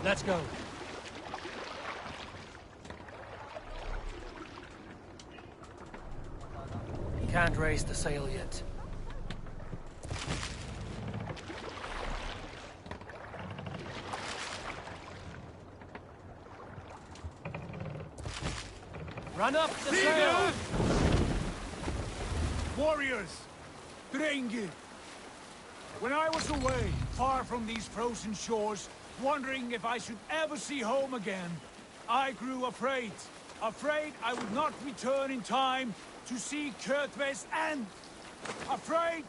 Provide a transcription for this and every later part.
Let's go. Can't raise the sail yet. Run up the sail! Warriors! Drengi! When I was away, far from these frozen shores, wondering if I should ever see home again, I grew afraid. Afraid I would not return in time to see Kjotve's end. Afraid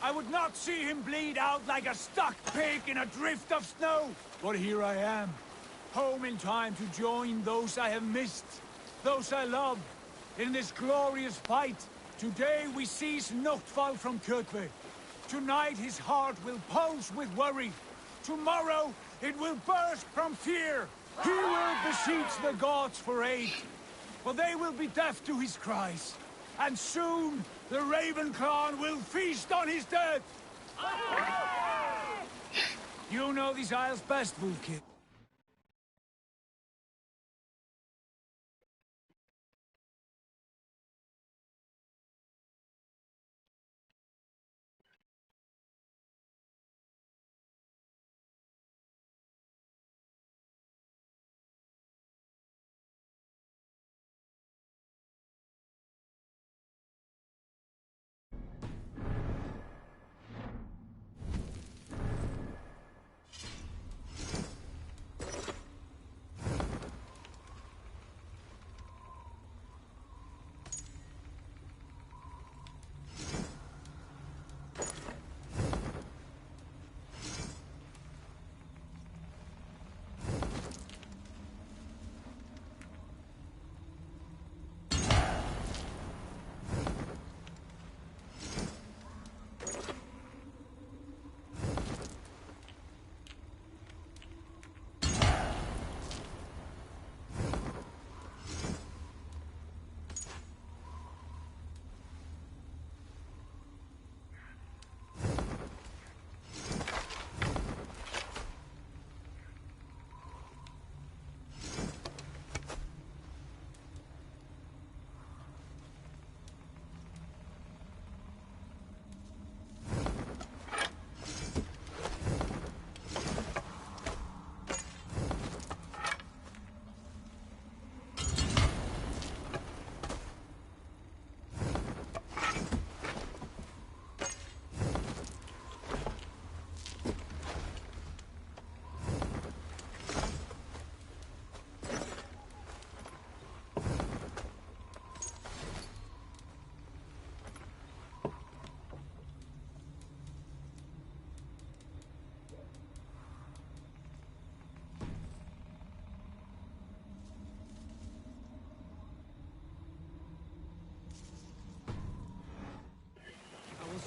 I would not see him bleed out like a stuck pig in a drift of snow. But here I am, home in time to join those I have missed, those I love, in this glorious fight. Today we seize Notval from Kjotve. Tonight his heart will pulse with worry. Tomorrow it will burst from fear. He will beseech the gods for aid, for they will be deaf to his cries. And soon the Raven clan will feast on his dead. You know these isles best, Vulkid.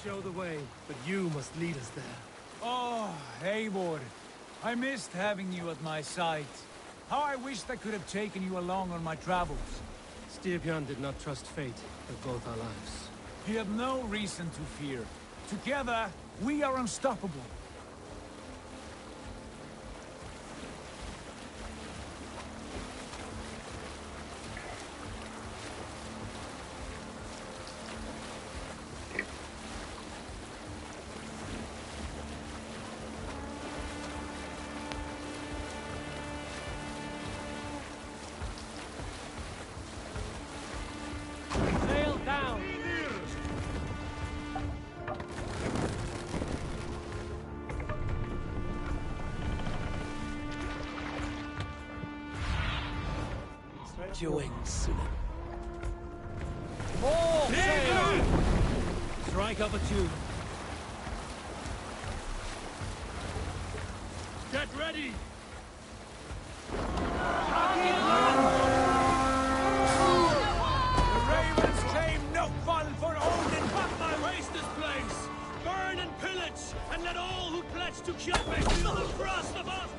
Show the way, but you must lead us there. Oh, Eivor. I missed having you at my side. How I wished I could have taken you along on my travels. Styrbjörn did not trust fate with both our lives. You have no reason to fear. Together, we are unstoppable. Your wings. More sail! Strike up a tune. Get ready! The ravens claim no fun for Odin but my waste this place! Burn and pillage, and let all who pledge to Kjotve feel the thrust of us!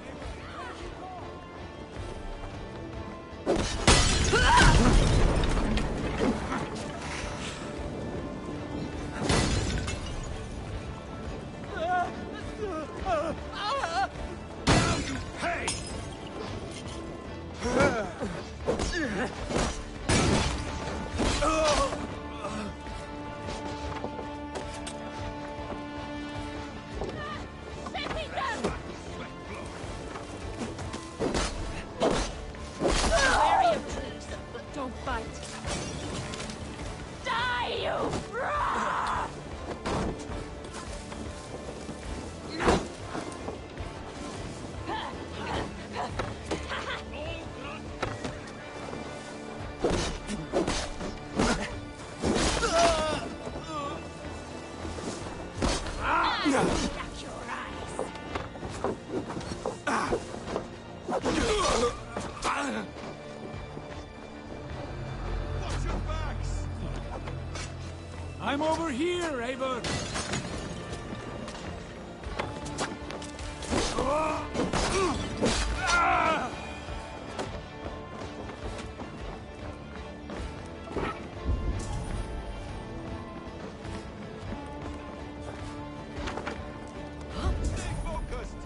Now you pay! over here, Eivor! Stay focused!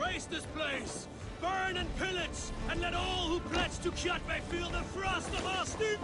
Race this place! Burn and pillage! And let all who pledge to Kjotve feel the frost of our steel!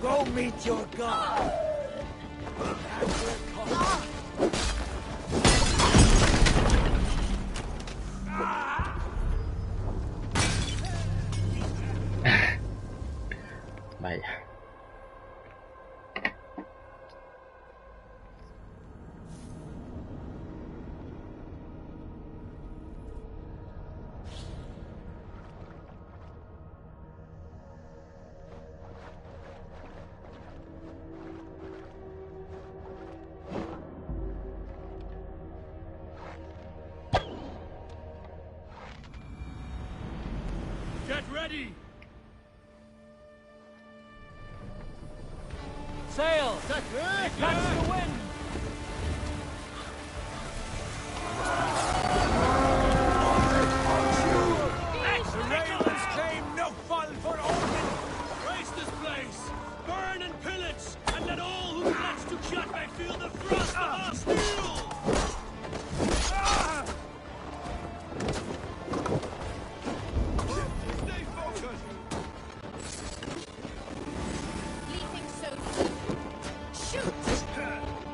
Go meet your god! Vaya. Get ready! Sail! Catch the wind! The Ravens claim no fun for Odin! Race this place! Burn and pillage! And let all who pledge to Kjotve feel the frost of our steel! Stay focused! Leaping so soon. Shoot!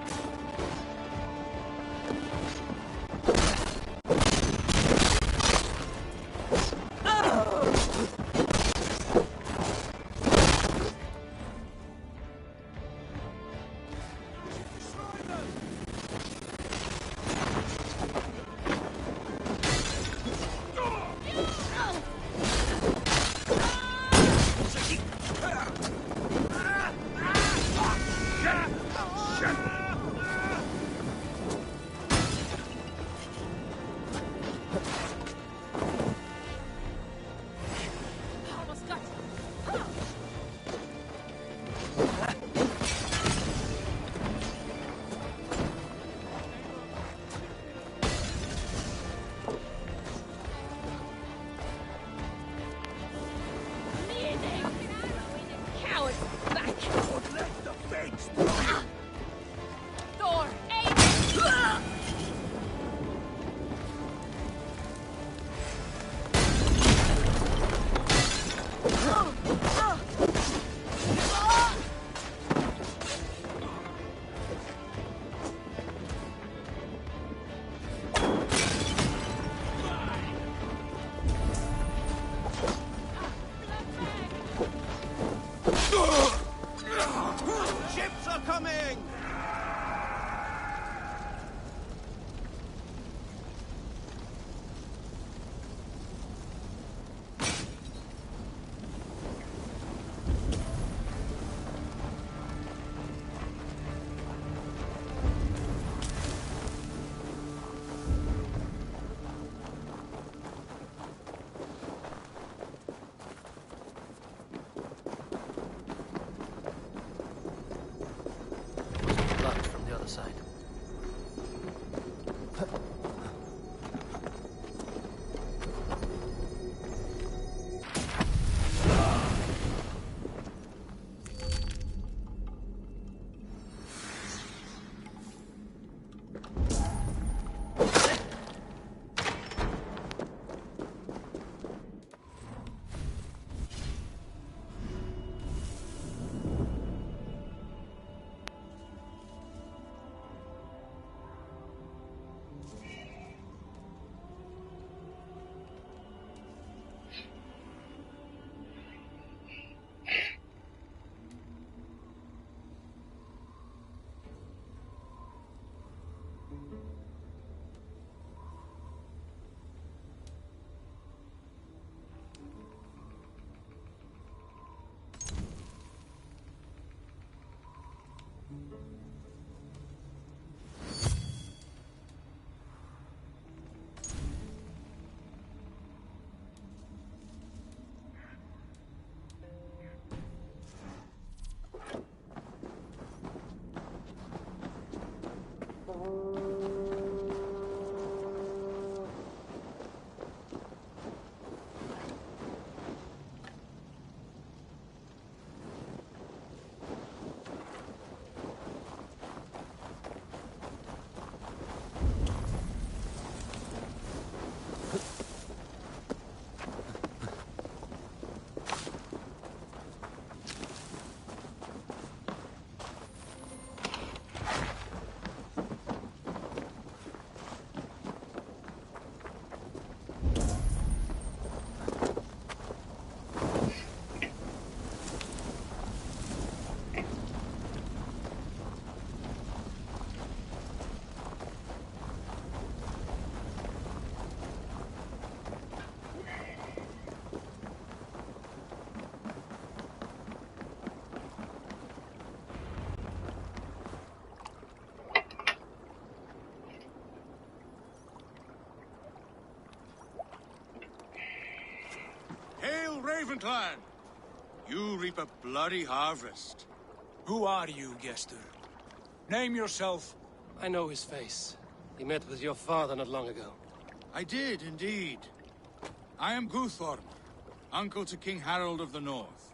Raven clan! You reap a bloody harvest. Who are you, Gester? Name yourself. I know his face. He met with your father not long ago. I did, indeed. I am Guthorm, uncle to King Harold of the North.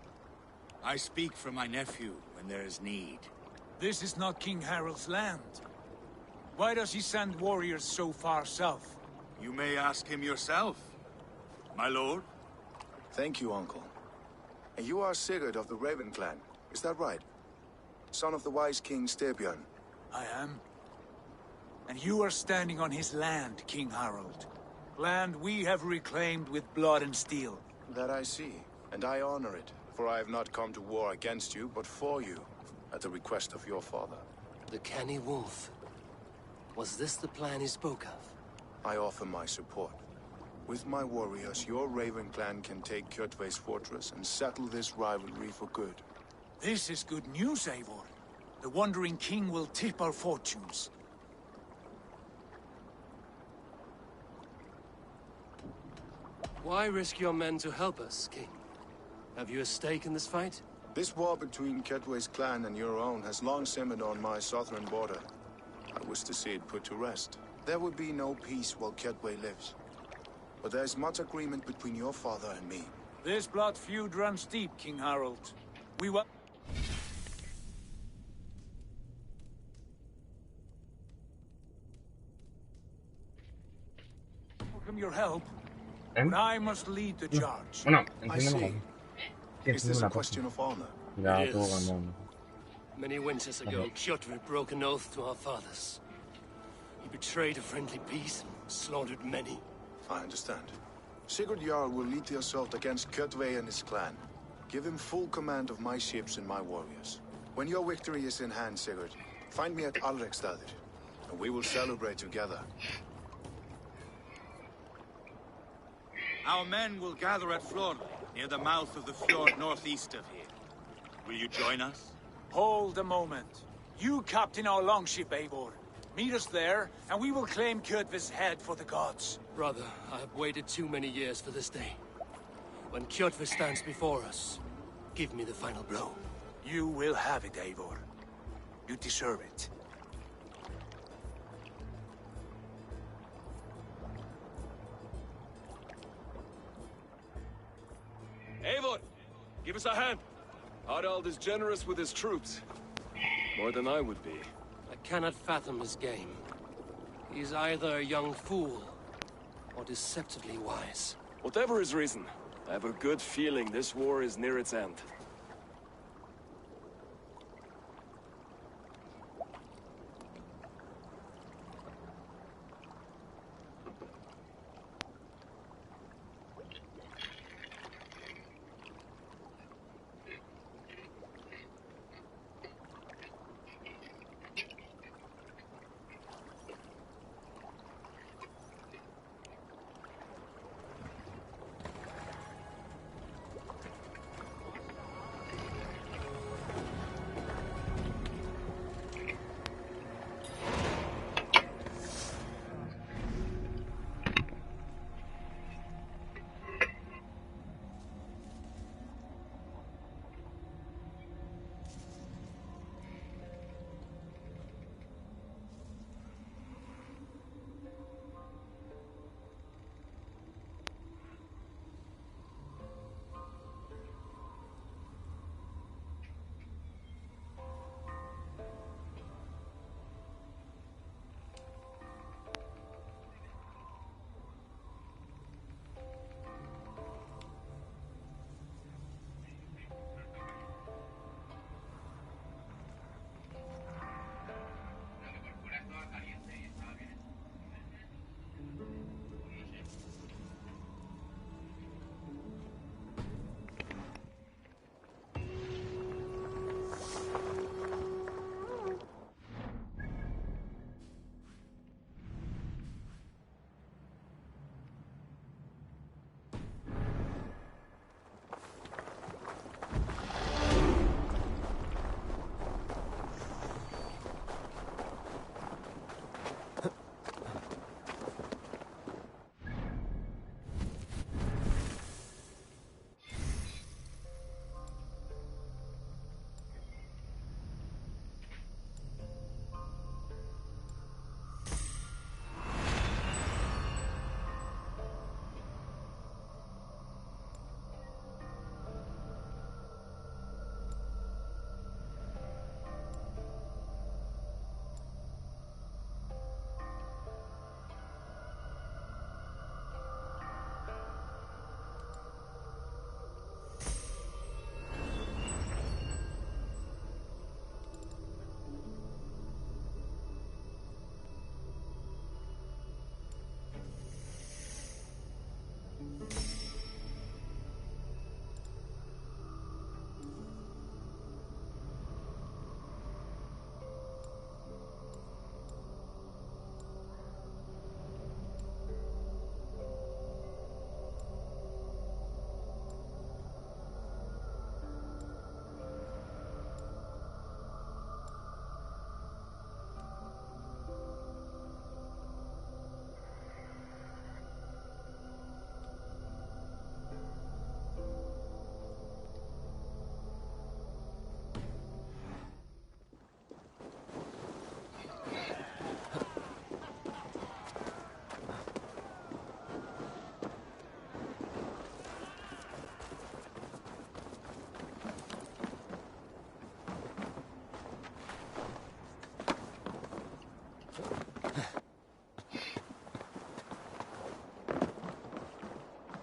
I speak for my nephew when there is need. This is not King Harold's land. Why does he send warriors so far south? You may ask him yourself, my lord. Thank you, uncle. And you are Sigurd of the Raven clan, is that right? Son of the wise King Styrbjörn. I am. And you are standing on his land, King Harold. Land we have reclaimed with blood and steel. That I see, and I honor it, for I have not come to war against you, but for you, at the request of your father. The canny wolf. Was this the plan he spoke of? I offer my support. With my warriors, your Raven clan can take Kjotve's fortress and settle this rivalry for good. This is good news, Eivor. The Wandering King will tip our fortunes. Why risk your men to help us, King? Have you a stake in this fight? This war between Kjotve's clan and your own has long simmered on my southern border. I wish to see it put to rest. There would be no peace while Kjotve lives. But there is much agreement between your father and me. This blood feud runs deep, King Harold. We will... welcome your help, but I must lead the charge. Bueno, I enciéndelo. see. Sí, Is this enciéndelo a la question of honor? Ya It tuvo is. cuando... Many winters ago, Kjotve broke an oath to our fathers. He betrayed a friendly peace and slaughtered many. I understand. Sigurd Jarl will lead the assault against Kjotve and his clan. Give him full command of my ships and my warriors. When your victory is in hand, Sigurd, find me at Alrekstadir, and we will celebrate together. Our men will gather at Flor, near the mouth of the fjord northeast of here. Will you join us? Hold a moment. You captain our longship, Eivor. Meet us there, and we will claim Kjotve's head for the gods. Brother, I have waited too many years for this day. When Kjotve stands before us, give me the final blow. You will have it, Eivor. You deserve it. Eivor, give us a hand. Harald is generous with his troops. More than I would be. I cannot fathom his game. He's either a young fool, or deceptively wise. Whatever his reason, I have a good feeling this war is near its end.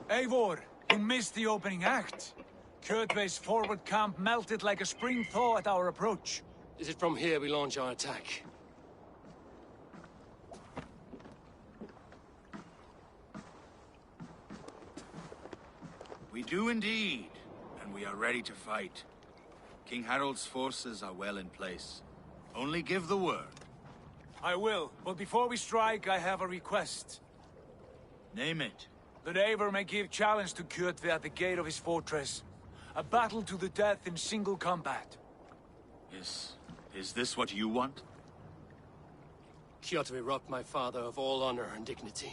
Eivor, you missed the opening act. Kjotve's forward camp melted like a spring thaw at our approach. Is it from here we launch our attack? We do indeed, and we are ready to fight. King Harold's forces are well in place. Only give the word. I will, but before we strike, I have a request. Name it. That Eivor may give challenge to Kjotve at the gate of his fortress. A battle to the death in single combat. Is this what you want? Kjotve robbed my father of all honor and dignity.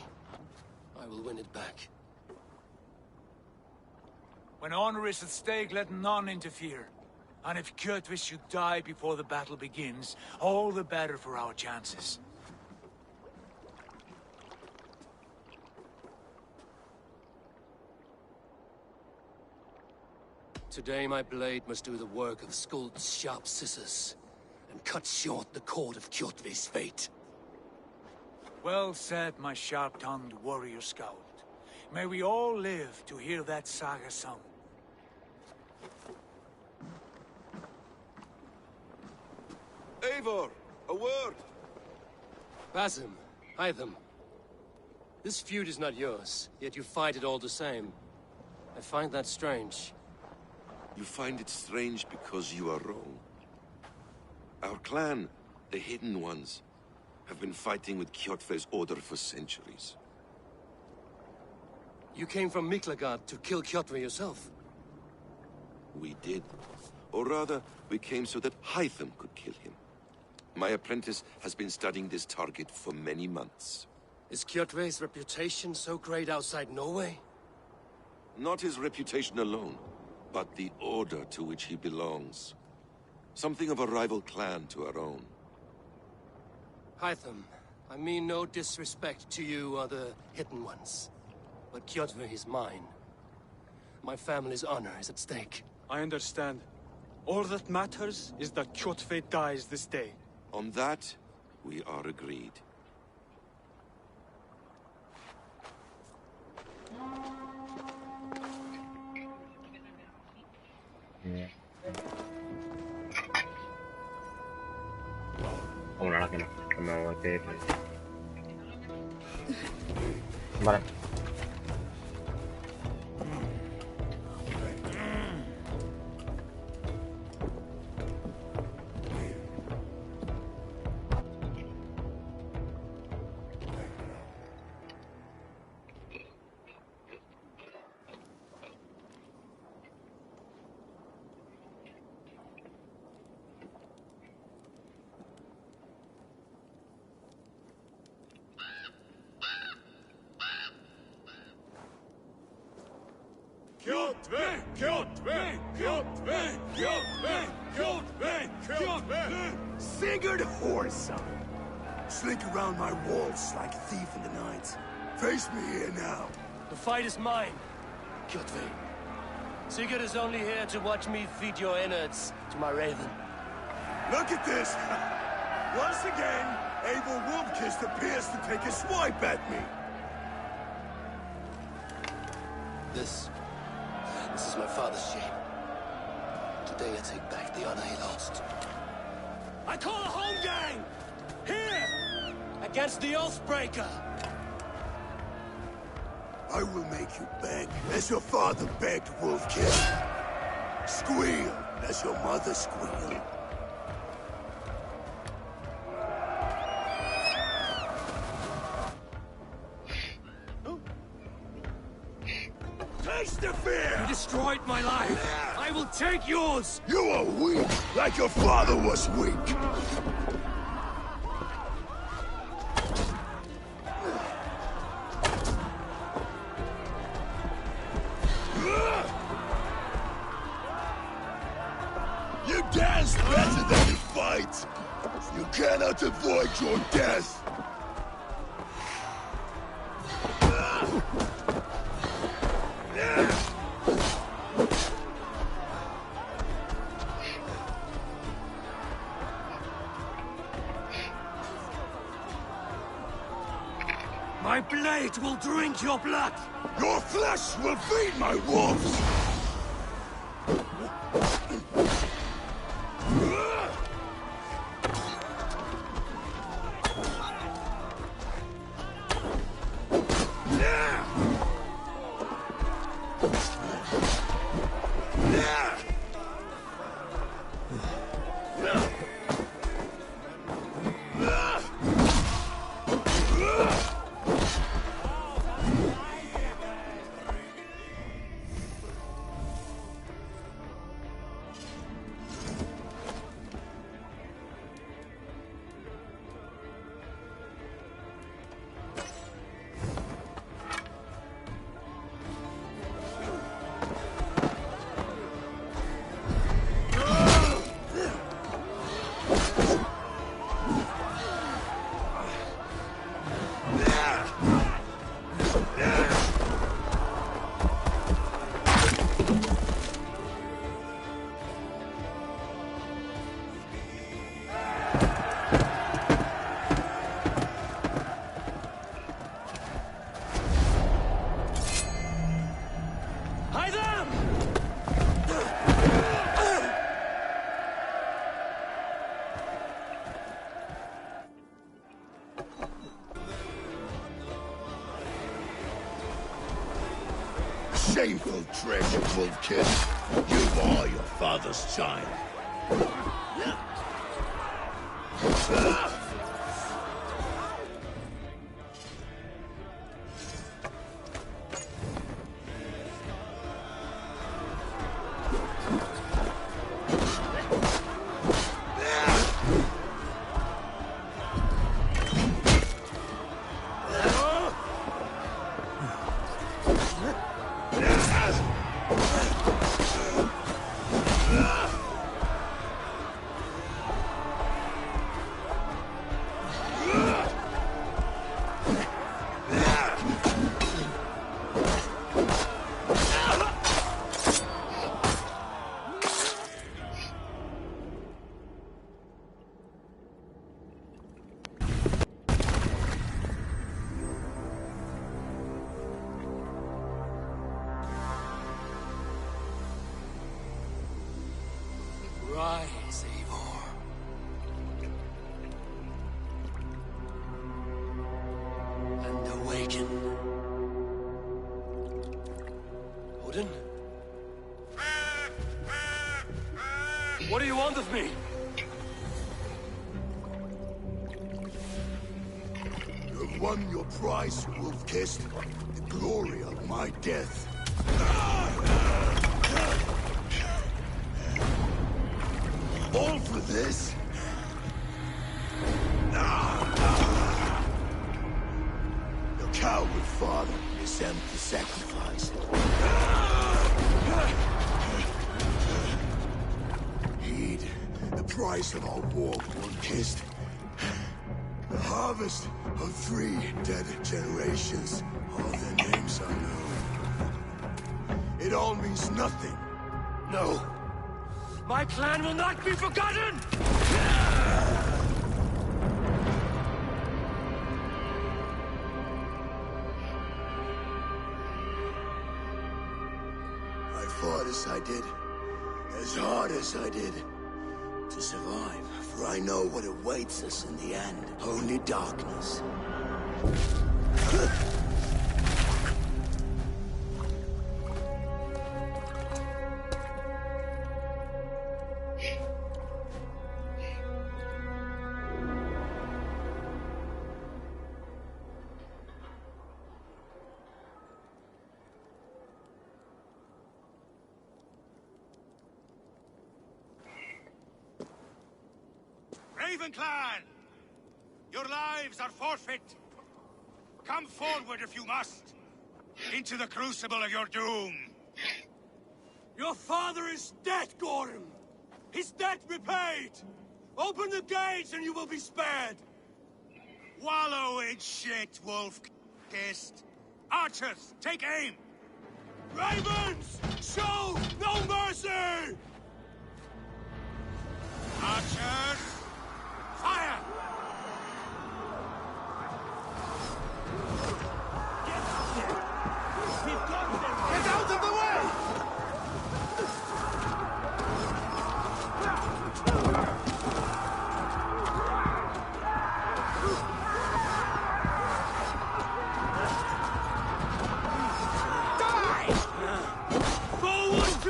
I will win it back. When honor is at stake, let none interfere. And if Kjotve should die before the battle begins, all the better for our chances. Today my blade must do the work of Skuld's sharp scissors, and cut short the cord of Kjotve's fate. Well said, my sharp-tongued warrior scout. May we all live to hear that saga sung. Eivor, a word! Basim, Hytham. This feud is not yours, yet you fight it all the same. I find that strange. You find it strange because you are wrong. Our clan, the Hidden Ones, have been fighting with Kjotve's order for centuries. You came from Miklagard to kill Kjotve yourself? We did. Or rather, we came so that Hytham could kill him. My apprentice has been studying this target for many months. Is Kjotve's reputation so great outside Norway? Not his reputation alone, but the order to which he belongs. Something of a rival clan to our own. Hytham, I mean no disrespect to you or the Hidden Ones. But Kjotve is mine. My family's honor is at stake. I understand. All that matters is that Kjotve dies this day. On that, we are agreed. Una lástima que me boté. Vale. Kjotve! Kjotve! Kjotve! Kjotve! Kjotve! Kjotve! Sigurd Whoreson! Slink around my walls like a thief in the night. Face me here now. The fight is mine, Kjotve. Sigurd is only here to watch me feed your innards to my raven. Look at this! Once again, Eivor Wolfkiss appears to take a swipe at me. This is my father's shame. Today I take back the honor he lost. I call a home gang! Here! Against the Oathbreaker! I will make you beg, as your father begged, Wolfkiss. Squeal, as your mother squealed. Taste the fear! You destroyed my life! I will take yours! You are weak, like your father was weak! You dance better than you fight! You cannot avoid your death! My blade will will drink your blood! Your flesh will feed my wolves! Shameful treasure, Wolfkin. You are your father's child. Rise, Eivor. And awaken. Odin? What do you want of me? You have won your prize, Wolf-Kissed. The glory of my death. All for this? Your coward father is empty sacrifice. Heed the price of our war, Wolf-Kissed. The harvest of 3 dead generations. All their names are known. It all means nothing. No. My clan will not be forgotten! I fought as I did, as hard as I did, to survive. For I know what awaits us in the end. Only darkness. Raven Clan! Your lives are forfeit! Come forward if you must! Into the crucible of your doom! Your father is dead, Gorham! His debt repaid! Open the gates and you will be spared! Wallow in shit, Wolf-Kissed! Archers, take aim! Ravens! Show no mercy! Archers! Fire! Get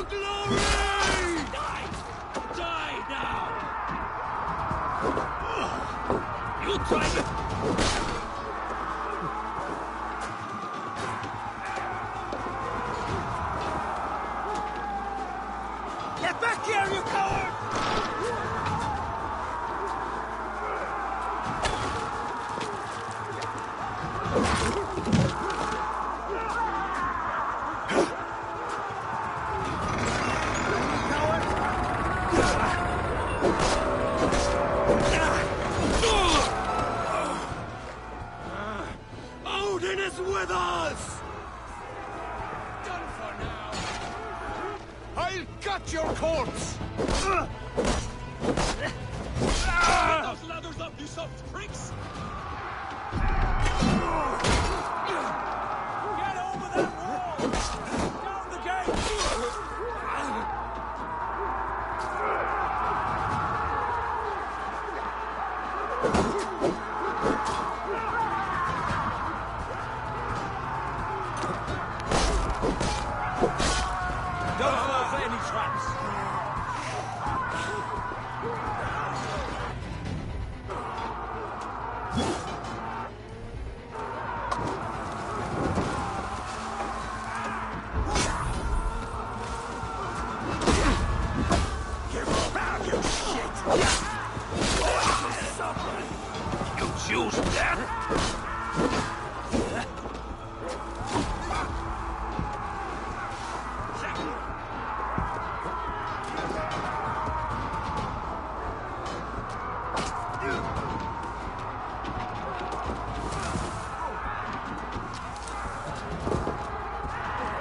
to glory! Die! Die now! You tried it! Get back here, you coward! Odin is with us! Done for now. I'll cut your corpse! Get those ladders up, you soft pricks! Get over that wall! Down the gate! Don't fall for any traps! You choose that?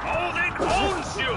Odin owns you!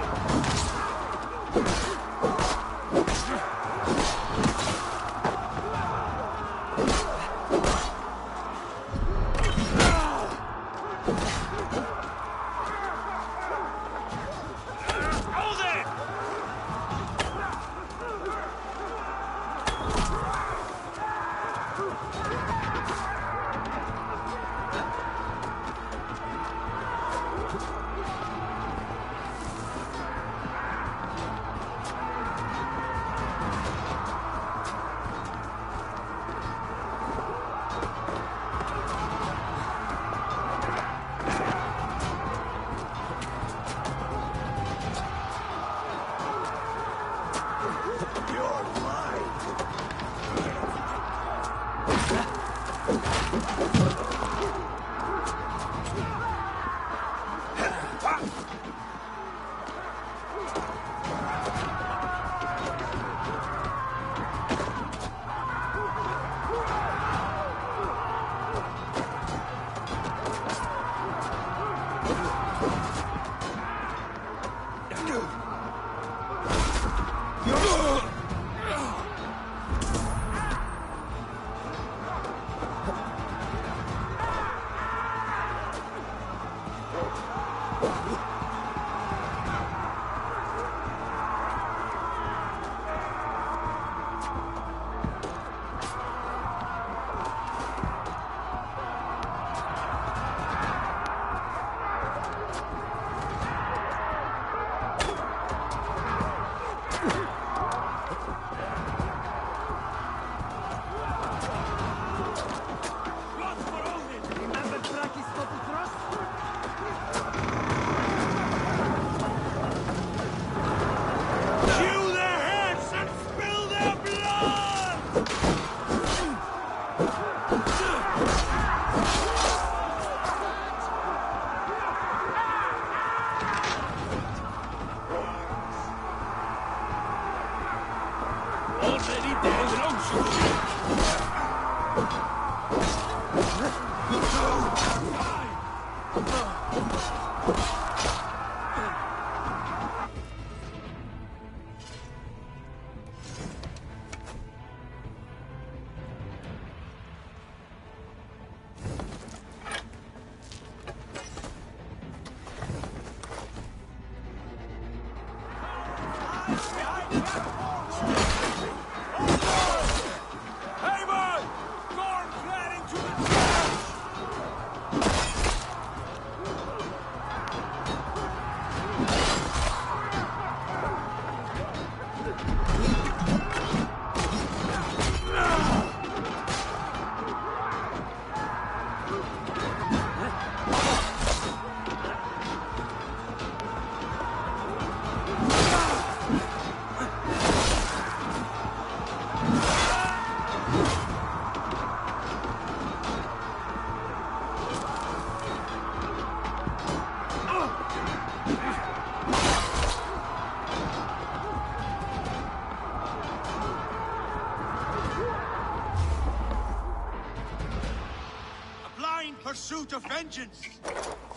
of vengeance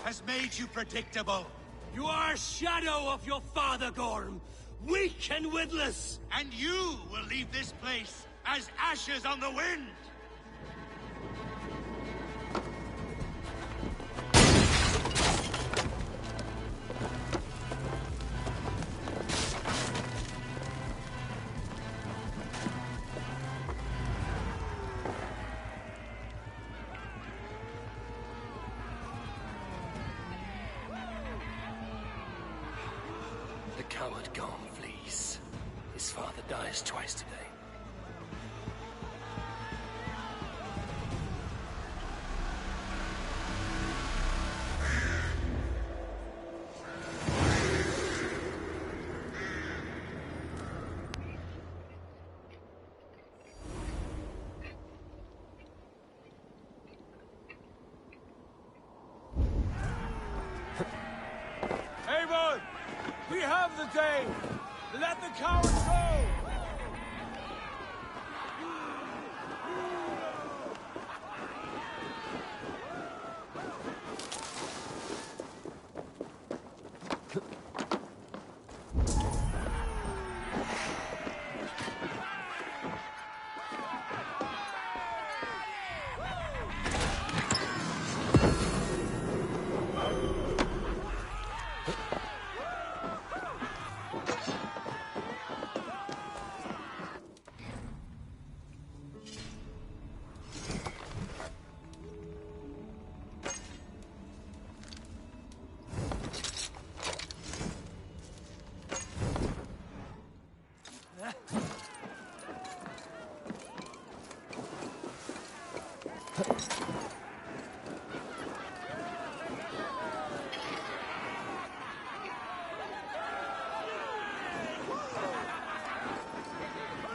has made you predictable. You are a shadow of your father, Gorm. Weak and witless. And you will leave this place as ashes on the wind! The coward Gorm flees. His father dies twice today. Eivor! We have the day! Let the coward go!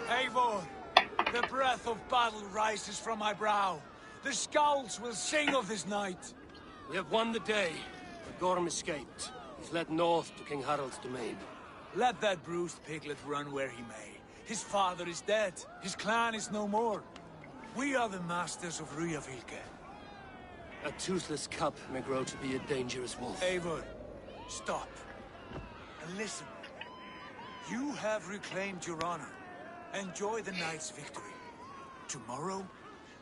Eivor, the breath of battle rises from my brow. The Scouts will sing of this night. We have won the day, but Gorm escaped. He's led north to King Harald's domain. Let that bruised piglet run where he may. His father is dead. His clan is no more. We are the masters of Ryjavilke. A toothless cub may grow to be a dangerous wolf. Eivor, stop. And listen. You have reclaimed your honor. Enjoy the night's victory. Tomorrow,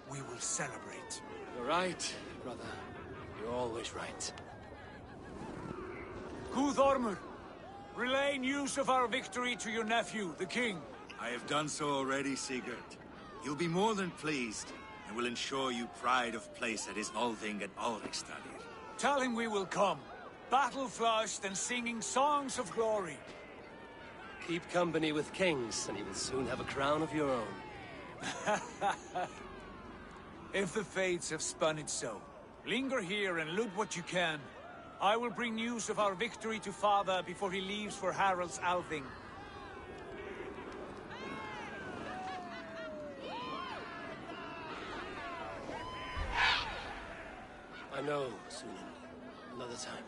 we will celebrate. You're right, brother. You're always right. Guthormur, relay news of our victory to your nephew, the king. I have done so already, Sigurd. He'll be more than pleased, and will ensure you pride of place at his Althing at Alrikstadir. Tell him we will come, battle-flushed and singing songs of glory. Keep company with kings, and you will soon have a crown of your own. If the fates have spun it so, linger here and loot what you can. I will bring news of our victory to father before he leaves for Harald's Althing. I know, Sunan. Another time.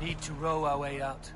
Need to row our way out.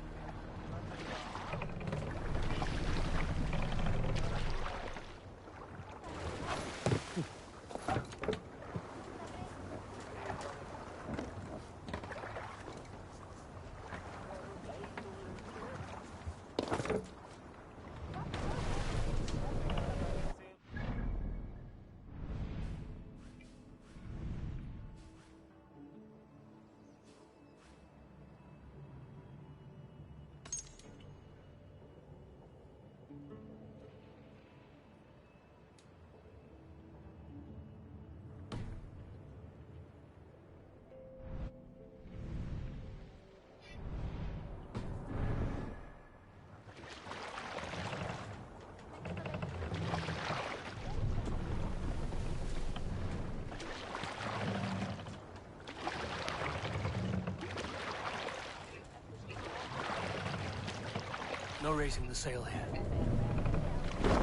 No raising the sail here.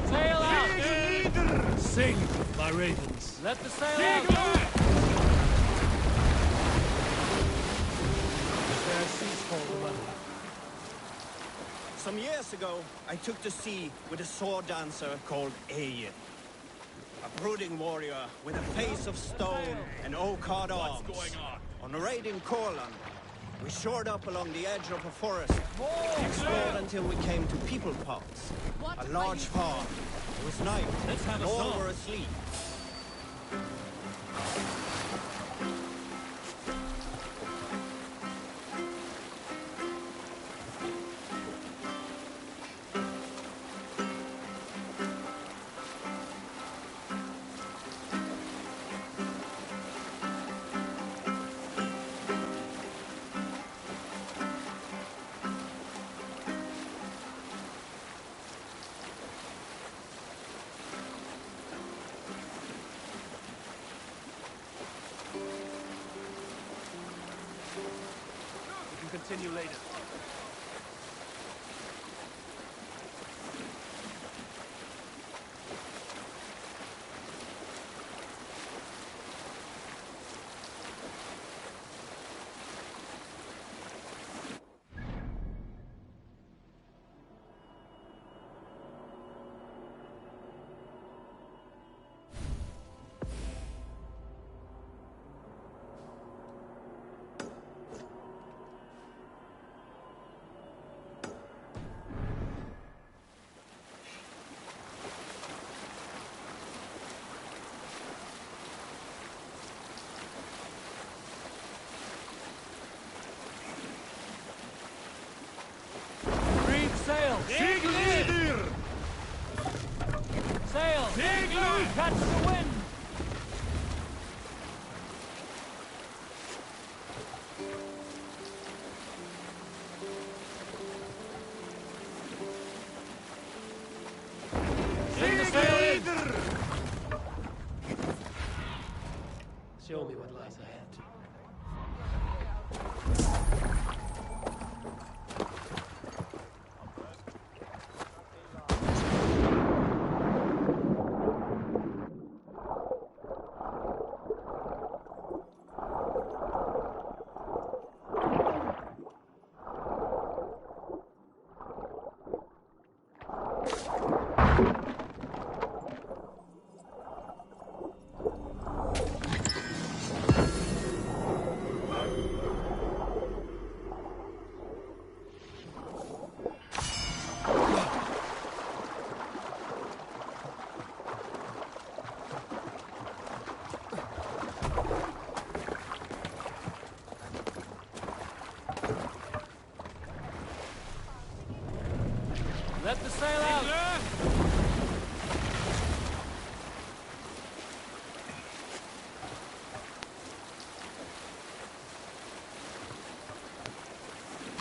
Sail out! Sing, my ravens. Let the sail out! Fair seas hold money. Some years ago, I took to sea with a sword dancer called Ayin. A brooding warrior with a face of stone and oak-hard arms. What's going on? On a raid in Corland, we shored up along the edge of a forest, explored until we came to People Pots, a large farm. It was night, and all were asleep. Continue later. Sail! Siglir! Sail! Siglir! Catch the wind! Sing the sail in! Show me what lies ahead. Let the sail out!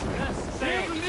Yes, sail in!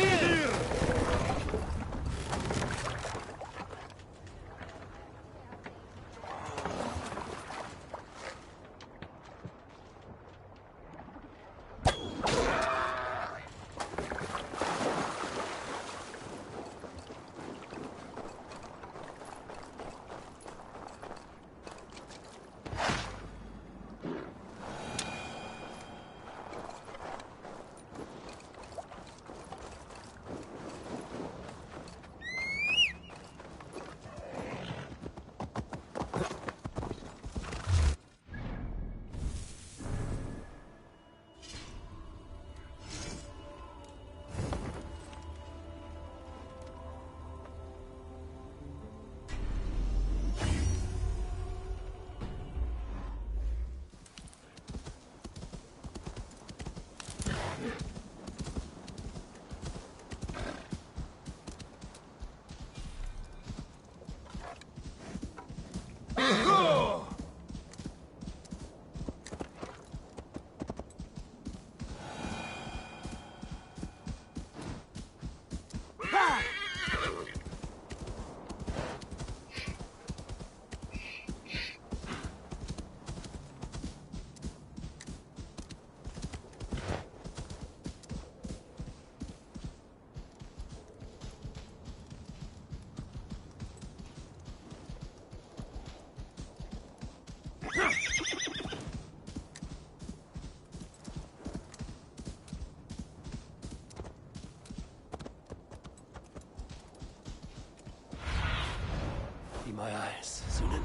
my eyes, Sunan.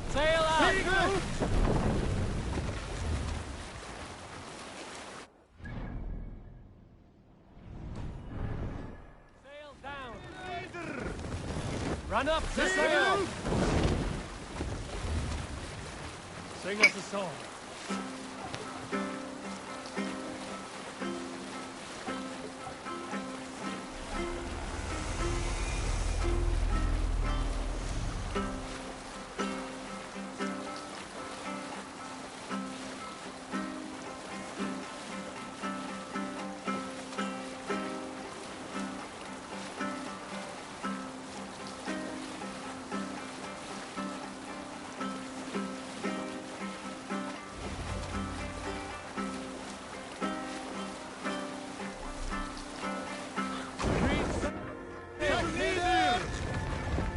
Sail out! Sail down! Run up the sail! Sing us a song.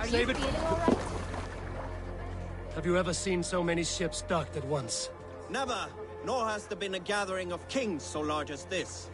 Are you feeling all right? Have you ever seen so many ships docked at once? Never, nor has there been a gathering of kings so large as this.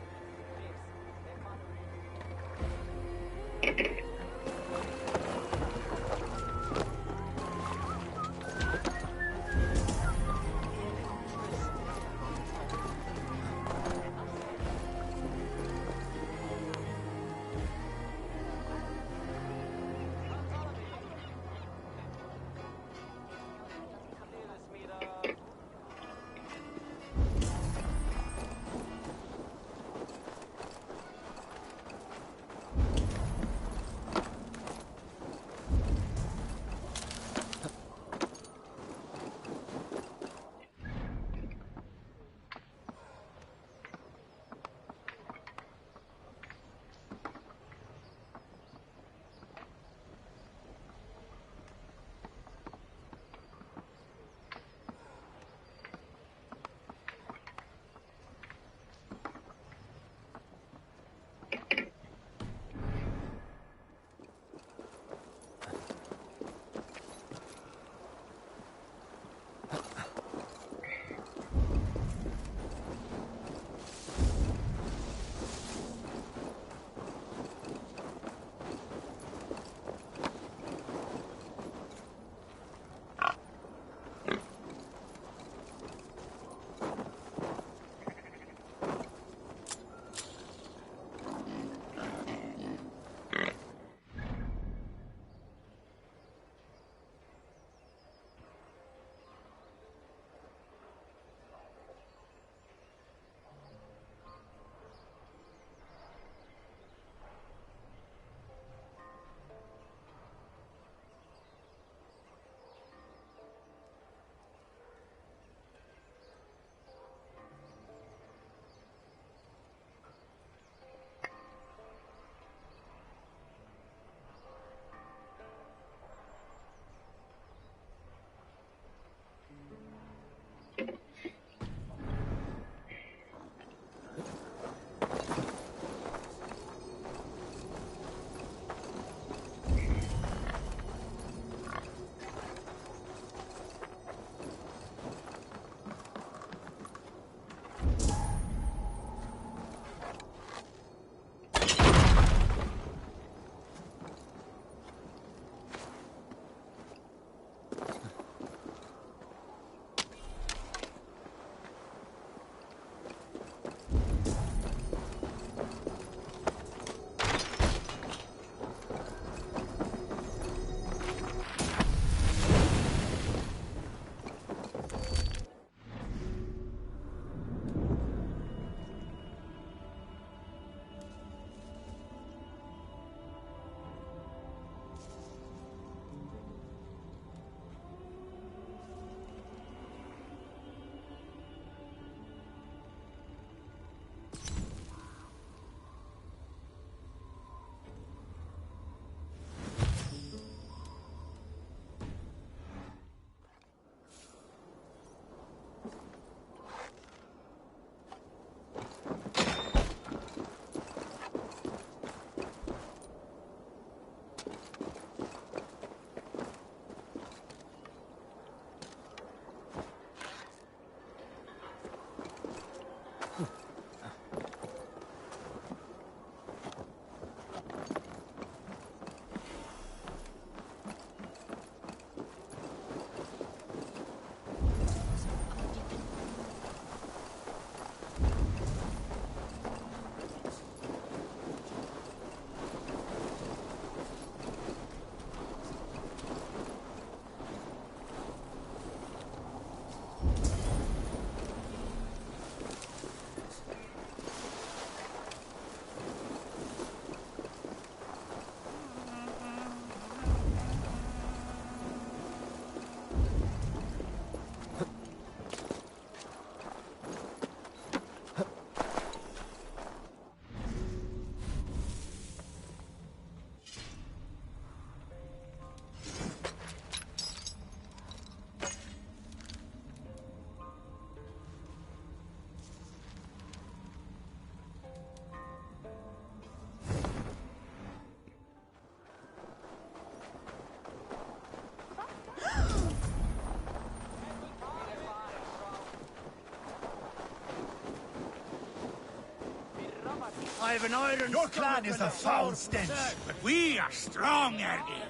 I've an iron Your clan is a foul stench. But we are strong, Ergi.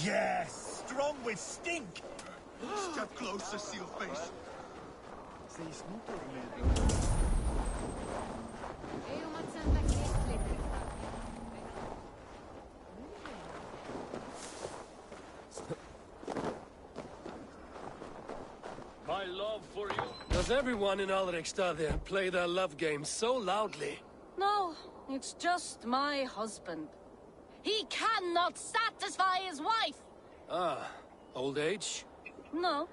Yes, strong with stink. Step closer, Sealface. My love for you. Does everyone in Alrekstad there play their love game so loudly? No, it's just my husband. He cannot satisfy his wife! Ah, old age? No.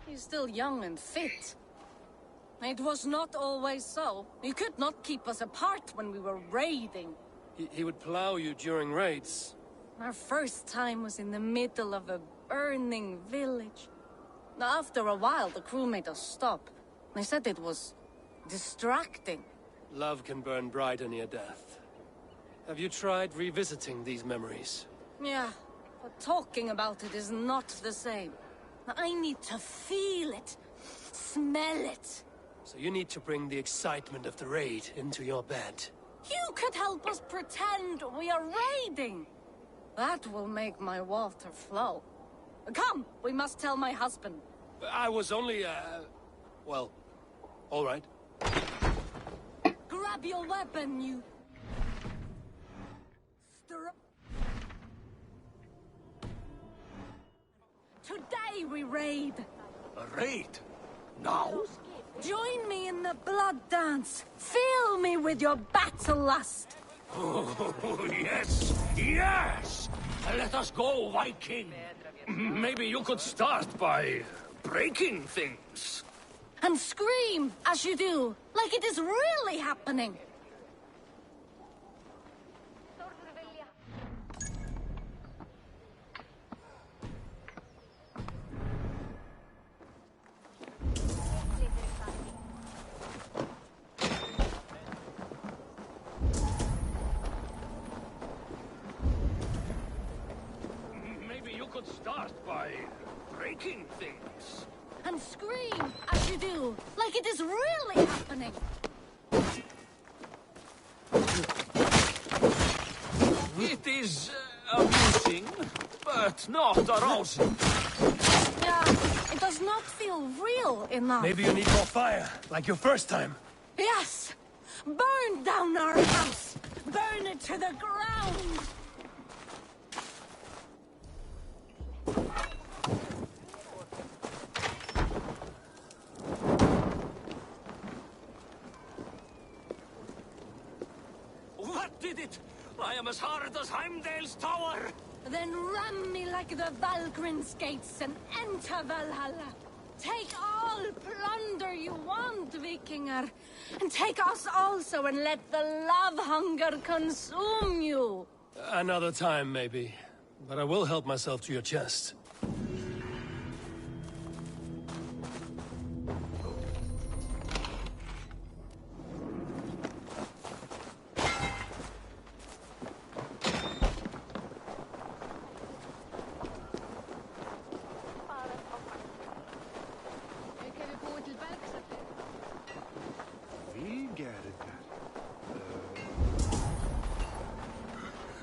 He's still young and fit. It was not always so. He could not keep us apart when we were raiding. He would plow you during raids. Our first time was in the middle of a burning village. After a while, the crew made us stop. They said it was distracting. Love can burn brighter near death. Have you tried revisiting these memories? Yeah, but talking about it is not the same. I need to feel it, smell it. So you need to bring the excitement of the raid into your bed. You could help us pretend we are raiding. That will make my water flow. Come, we must tell my husband. I was only, well, all right. Grab your weapon, you... Stir up... Today we raid. A raid? Now? Join me in the blood dance. Fill me with your battle lust. Oh, yes, yes! Let us go, Viking. Maybe you could start by breaking things. And scream as you do, like it is really happening. Maybe you could start by breaking things. And scream as you do, like it is really happening. It is amusing, but not arousing. Yeah, it does not feel real enough. Maybe you need more fire, like your first time. Yes! Burn down our house! Burn it to the ground! What did it? I am as hard as Heimdall's tower. Then ram me like the Valgrin's gates and enter Valhalla. Take all plunder you want, Vikinger. And take us also and let the love hunger consume you. Another time, maybe. But I will help myself to your chest.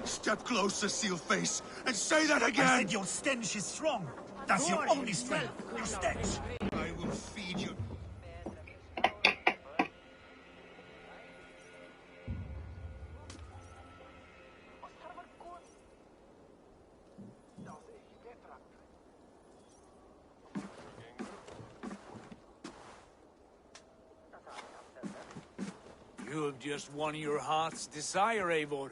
Step closer, Sealface, and say that I again! said your stench is strong. That's your only strength, your stench. I will feed you. to have just won your heart's desire, Eivor.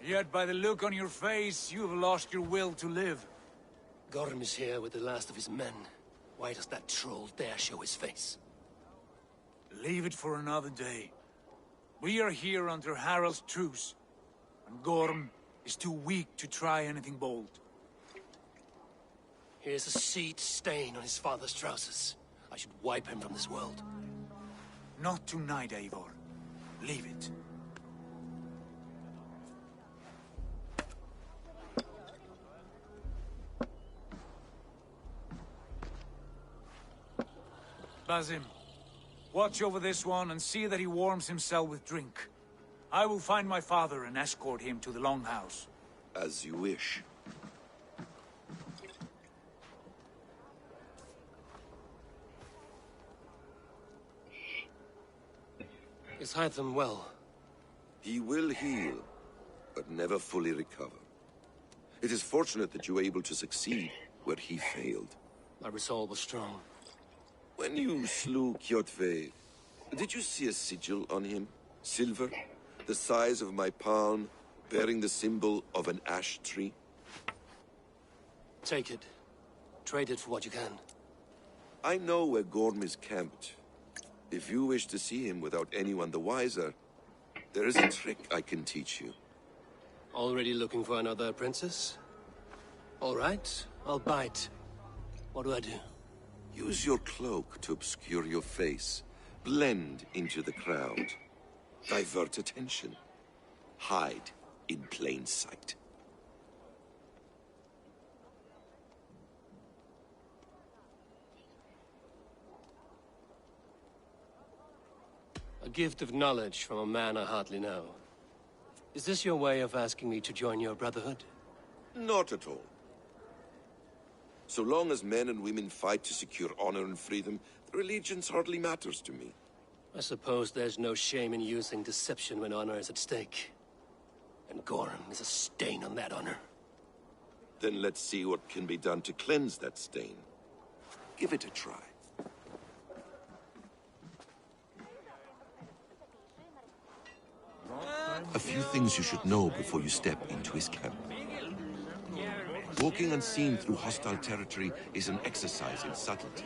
Yet by the look on your face, you have lost your will to live. Gorm is here with the last of his men. Why does that troll dare show his face? Leave it for another day. We are here under Harald's truce, and Gorm is too weak to try anything bold. Here's a seed stain on his father's trousers. I should wipe him from this world. Not tonight, Eivor. Leave it. Basim, watch over this one and see that he warms himself with drink. I will find my father and escort him to the Longhouse. As you wish. Is Hytham well? He will heal, but never fully recover. It is fortunate that you were able to succeed where he failed. My resolve was strong. When you slew Kjotve, did you see a sigil on him? Silver, the size of my palm, bearing the symbol of an ash tree? Take it. Trade it for what you can. I know where Gorm is camped. If you wish to see him without anyone the wiser, there is a trick I can teach you. Already looking for another princess? All right, I'll bite. What do I do? Use your cloak to obscure your face. Blend into the crowd. Divert attention. Hide in plain sight. A gift of knowledge from a man I hardly know. Is this your way of asking me to join your brotherhood? Not at all. So long as men and women fight to secure honor and freedom, their allegiance hardly matters to me. I suppose there's no shame in using deception when honor is at stake. And Gorm is a stain on that honor. Then let's see what can be done to cleanse that stain. Give it a try. A few things you should know before you step into his camp. Walking unseen through hostile territory is an exercise in subtlety.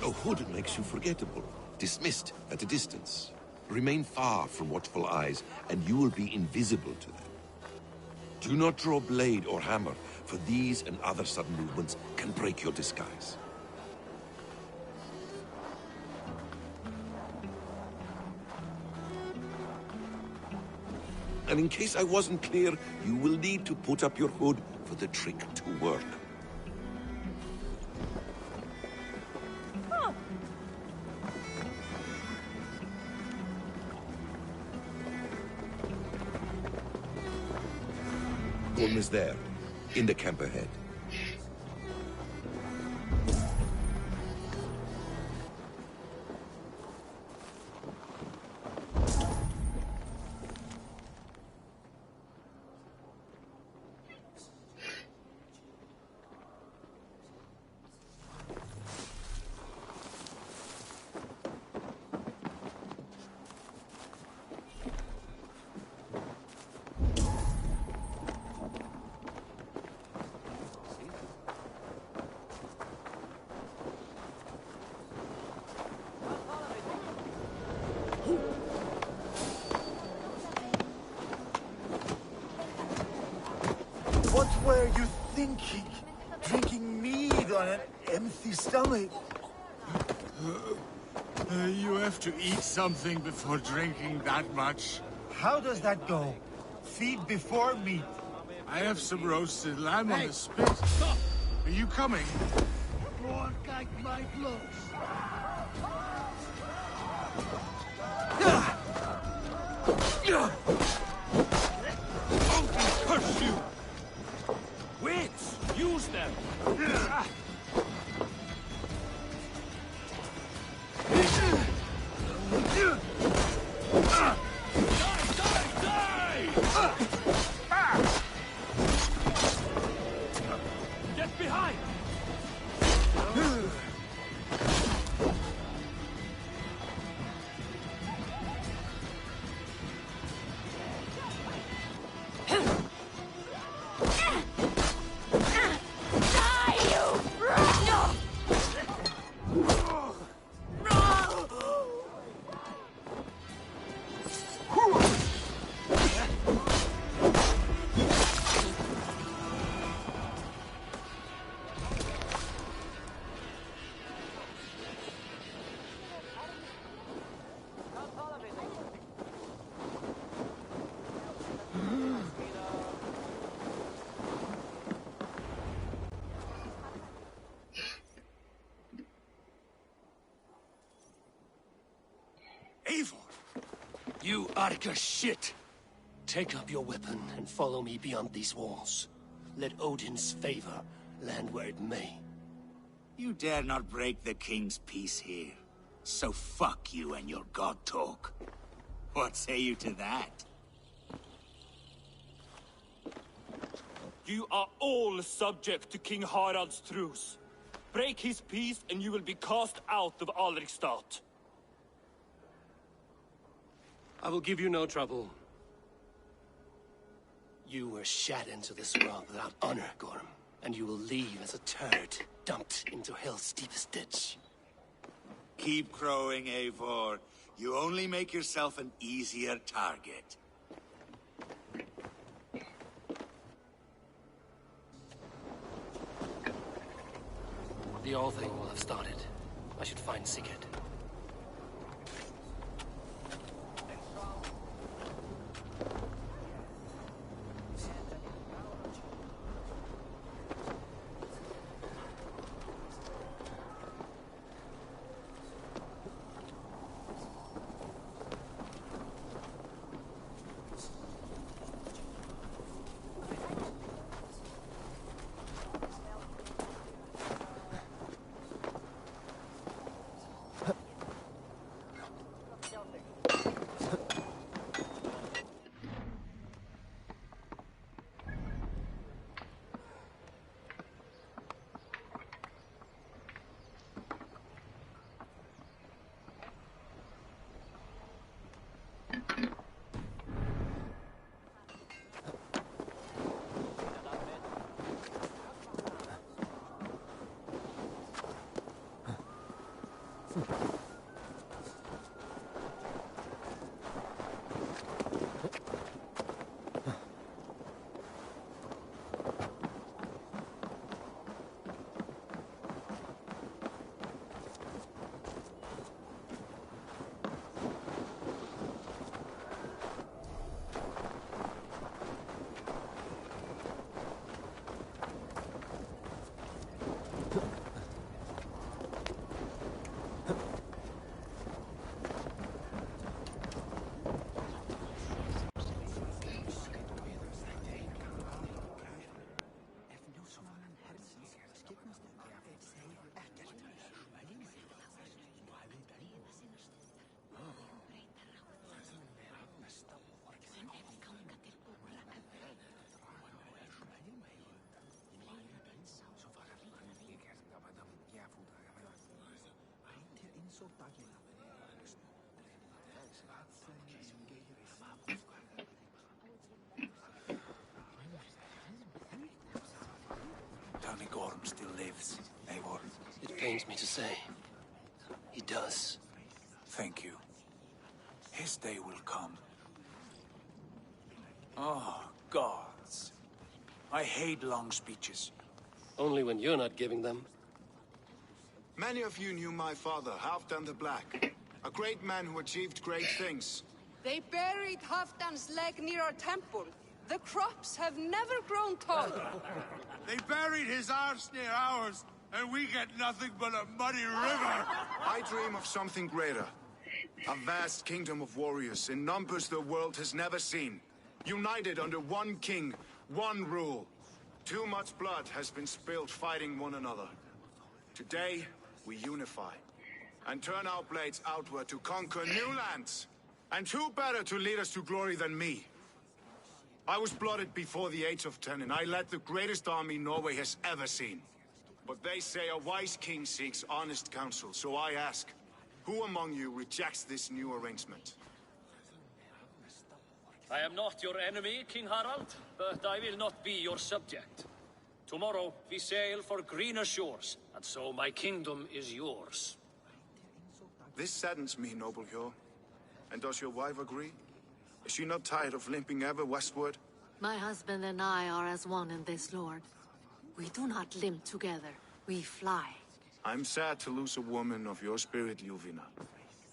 A hood makes you forgettable, dismissed at a distance. Remain far from watchful eyes, and you will be invisible to them. Do not draw blade or hammer, for these and other sudden movements can break your disguise. And in case I wasn't clear, you will need to put up your hood for the trick to work. Gorm is there, in the camp ahead. What were you thinking? Drinking mead on an empty stomach? You have to eat something before drinking that much. How does that go? Feed before meat. I have some roasted lamb on the spit. Stop! Are you coming? More like my looks. Odin curse you! Wits! Use them! Get behind! Eivor! You Arca shit! Take up your weapon and follow me beyond these walls. Let Odin's favor land where it may. You dare not break the king's peace here. So fuck you and your god talk. What say you to that? You are all subject to King Harald's truce. Break his peace and you will be cast out of Alrikstad. I will give you no trouble. You were shat into this world without honor, Gorm, and you will leave as a turd dumped into hell's deepest ditch. Keep crowing, Eivor. You only make yourself an easier target. The All Thing will have started. I should find Sigurd. Tony Gorm still lives, Eivor. It pains me to say. He does. Thank you. His day will come. Oh, gods. I hate long speeches. Only when you're not giving them. Many of you knew my father, Halfdan the Black. A great man who achieved great things. They buried Halfdan's leg near our temple. The crops have never grown tall. They buried his arse near ours, and we get nothing but a muddy river. I dream of something greater. A vast kingdom of warriors in numbers the world has never seen. United under one king, one rule. Too much blood has been spilled fighting one another. Today, we unify and turn our blades outward to conquer new lands. And who better to lead us to glory than me? I was blooded before the age of 10, and I led the greatest army Norway has ever seen. But they say a wise king seeks honest counsel, so I ask, who among you rejects this new arrangement? I am not your enemy, King Harald, but I will not be your subject. Tomorrow we sail for greener shores, and so my kingdom is yours. This saddens me, noble Hjor. And does your wife agree? Is she not tired of limping ever westward? My husband and I are as one in this, Lord. We do not limp together, we fly. I'm sad to lose a woman of your spirit, Ljuvina.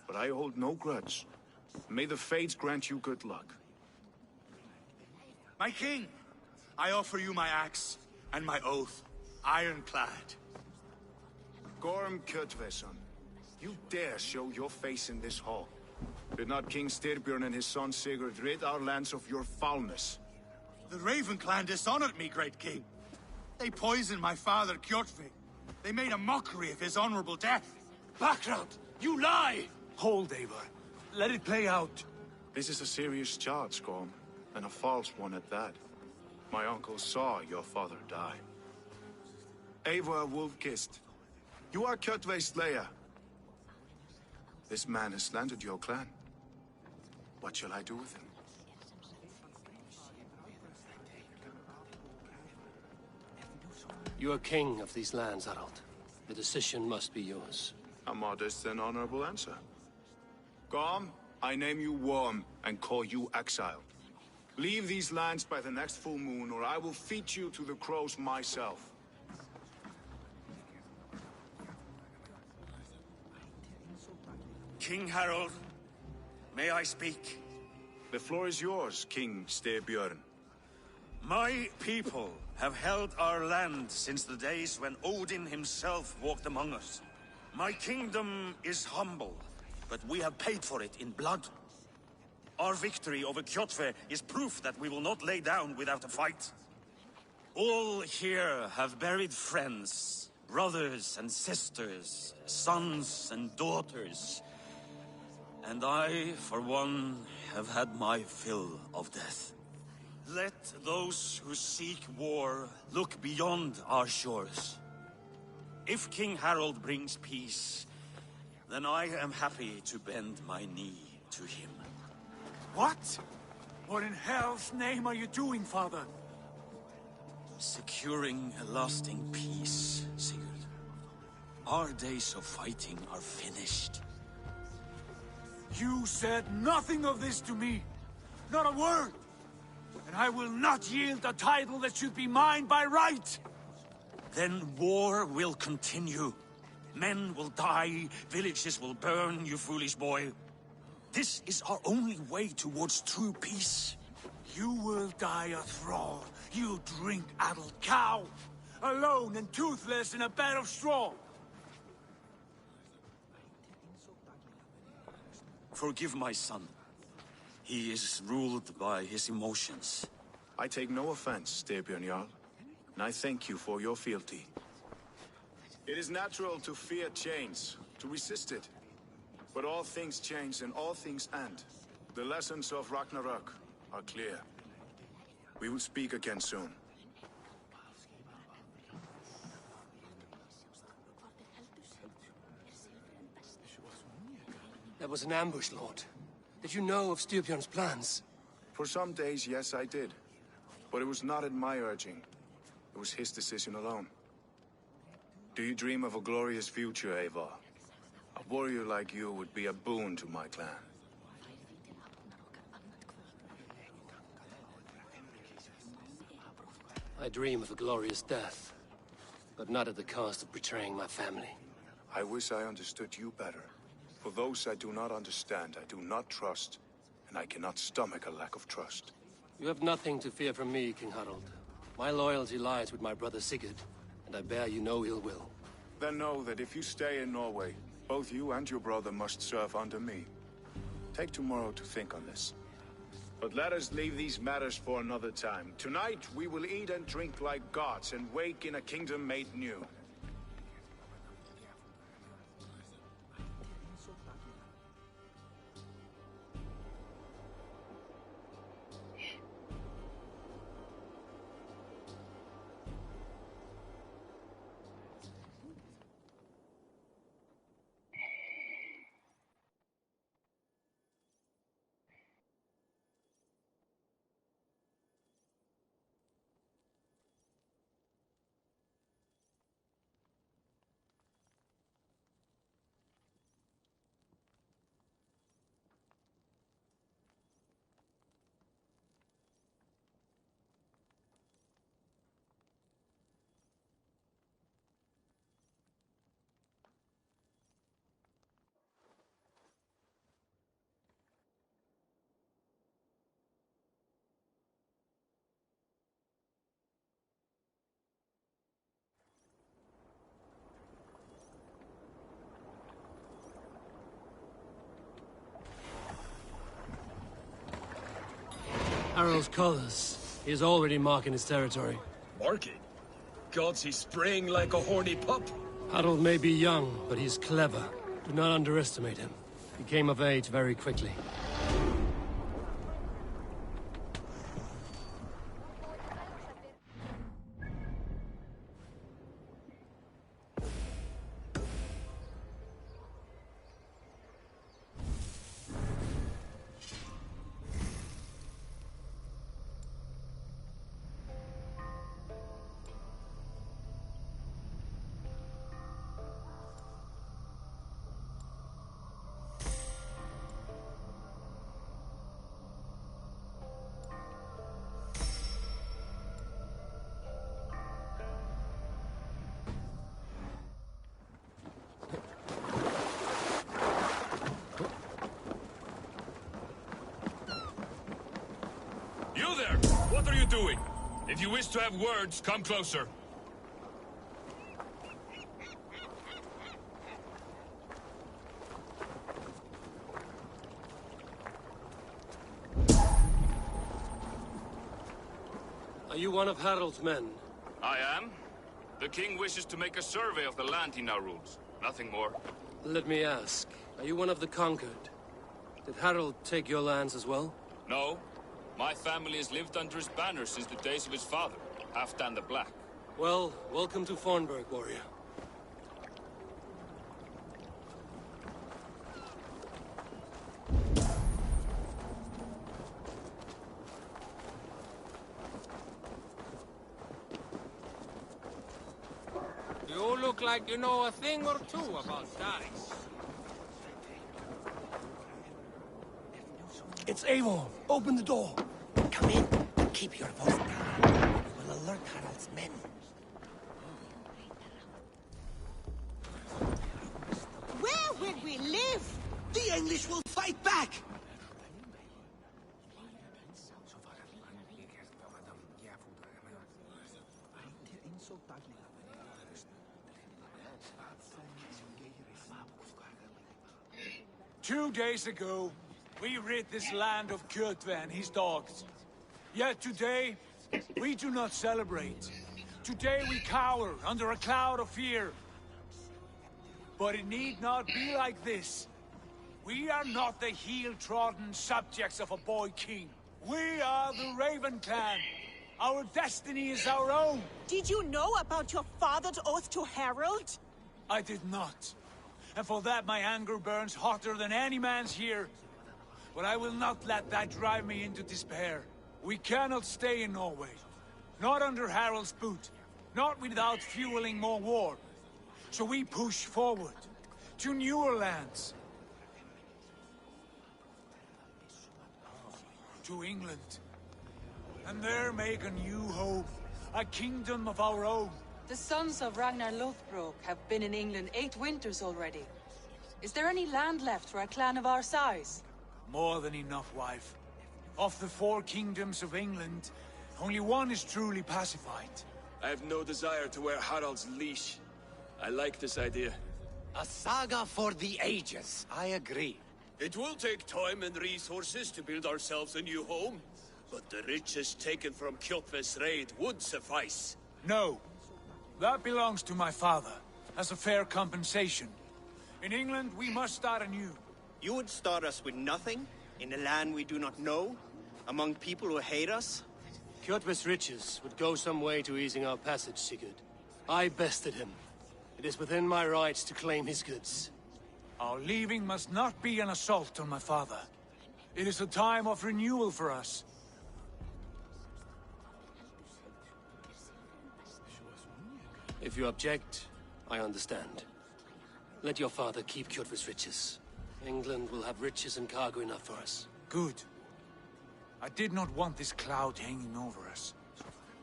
But I hold no grudge. May the fates grant you good luck. My king, I offer you my axe and my oath, ironclad. Gorm Kjotveson, you dare show your face in this hall. Did not King Styrbjörn and his son Sigurd rid our lands of your foulness? The Raven clan dishonored me, great king. They poisoned my father, Kjotve. They made a mockery of his honorable death. Background! You lie! Hold, Eivor. Let it play out. This is a serious charge, Gorm, and a false one at that. My uncle saw your father die. Eivor Wolf-Kissed, you are Kjotve's slayer. This man has slandered your clan. What shall I do with him? You are king of these lands, Harald. The decision must be yours. A modest and honorable answer. Gorm, I name you Worm and call you exiled. Leave these lands by the next full moon, or I will feed you to the crows myself. King Harald, may I speak? The floor is yours, King Styrbjörn. My people have held our land since the days when Odin himself walked among us. My kingdom is humble, but we have paid for it in blood. Our victory over Kjotve is proof that we will not lay down without a fight. All here have buried friends, brothers and sisters, sons and daughters. And I, for one, have had my fill of death. Let those who seek war look beyond our shores. If King Harald brings peace, then I am happy to bend my knee to him. What? What in hell's name are you doing, father? Securing a lasting peace, Sigurd. Our days of fighting are finished. You said nothing of this to me. Not a word. And I will not yield a title that should be mine by right. Then war will continue. Men will die, villages will burn, you foolish boy. This is our only way towards true peace. You will die a thrall, you drink-addled cow. Alone and toothless in a bed of straw. Forgive my son. He is ruled by his emotions. I take no offense, Styrbjörn Jarl, and I thank you for your fealty. It is natural to fear change, to resist it. But all things change and all things end. The lessons of Ragnarok are clear. We will speak again soon. That was an ambush, Lord. Did you know of Styrbjörn's plans? For some days, yes, I did. But it was not at my urging. It was his decision alone. Do you dream of a glorious future, Eivor? A warrior like you would be a boon to my clan. I dream of a glorious death, but not at the cost of betraying my family. I wish I understood you better. For those I do not understand, I do not trust, and I cannot stomach a lack of trust. You have nothing to fear from me, King Harald. My loyalty lies with my brother Sigurd, and I bear you no ill will. Then know that if you stay in Norway, both you and your brother must serve under me. Take tomorrow to think on this. But let us leave these matters for another time. Tonight, we will eat and drink like gods and wake in a kingdom made new. Harald's colors. He is already marking his territory. Marking? Gods, he's spraying like a horny pup. Harald may be young, but he's clever. Do not underestimate him. He came of age very quickly. You there! What are you doing? If you wish to have words, come closer. Are you one of Harald's men? I am. The king wishes to make a survey of the land he now rules. Nothing more. Let me ask, are you one of the conquered? Did Harald take your lands as well? No. My family has lived under his banner since the days of his father, Halfdan the Black. Well, welcome to Fornburg, warrior. You look like you know a thing or two about dice. It's Eivor. Open the door. Come in. Keep your voice down. We will alert Harald's men. Where will we live? The English will fight back! Two days ago, we rid this land of Kjotve and his dogs. Yet today, we do not celebrate. Today we cower under a cloud of fear. But it need not be like this. We are not the heel-trodden subjects of a boy king. We are the Raven clan. Our destiny is our own. Did you know about your father's oath to Harald? I did not. And for that my anger burns hotter than any man's here. But I will not let that drive me into despair. We cannot stay in Norway. Not under Harald's boot. Not without fueling more war. So we push forward. To newer lands. To England. And there make a new home. A kingdom of our own. The sons of Ragnar Lothbrok have been in England 8 winters already. Is there any land left for a clan of our size? More than enough, wife. Of the 4 kingdoms of England, only one is truly pacified. I have no desire to wear Harald's leash. I like this idea. A saga for the ages, I agree. It will take time and resources to build ourselves a new home, but the riches taken from Kjotve's raid would suffice. No. That belongs to my father, as a fair compensation. In England, we must start anew. You would start us with nothing? In a land we do not know? Among people who hate us? Kjotve's riches would go some way to easing our passage, Sigurd. I bested him. It is within my rights to claim his goods. Our leaving must not be an assault on my father. It is a time of renewal for us. If you object, I understand. Let your father keep Kjotve's riches. England will have riches and cargo enough for us. Good. I did not want this cloud hanging over us.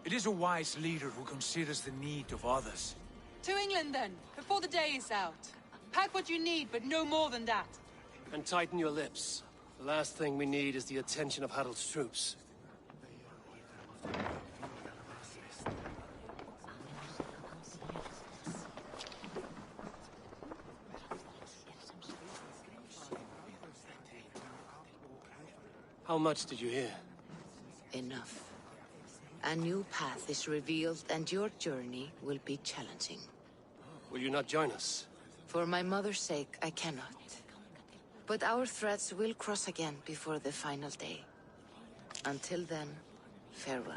It is a wise leader who considers the need of others. To England, then, before the day is out. Pack what you need, but no more than that. And tighten your lips. The last thing we need is the attention of Harald's troops. How much did you hear? Enough. A new path is revealed, and your journey will be challenging. Will you not join us? For my mother's sake, I cannot. But our threads will cross again before the final day. Until then, farewell.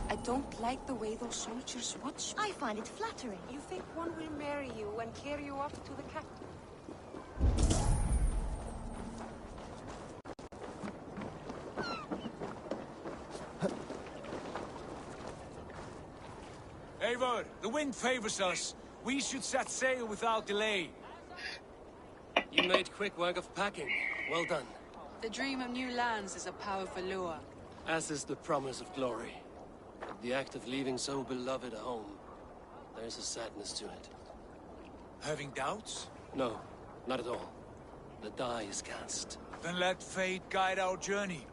I don't like the way those soldiers watch me. I find it flattering. You think one will marry you and carry you off to the capital? Eivor, the wind favors us. We should set sail without delay. You made quick work of packing. Well done. The dream of new lands is a powerful lure. As is the promise of glory. But the act of leaving so beloved a home, there's a sadness to it. Having doubts? No, not at all. The die is cast. Then let fate guide our journey.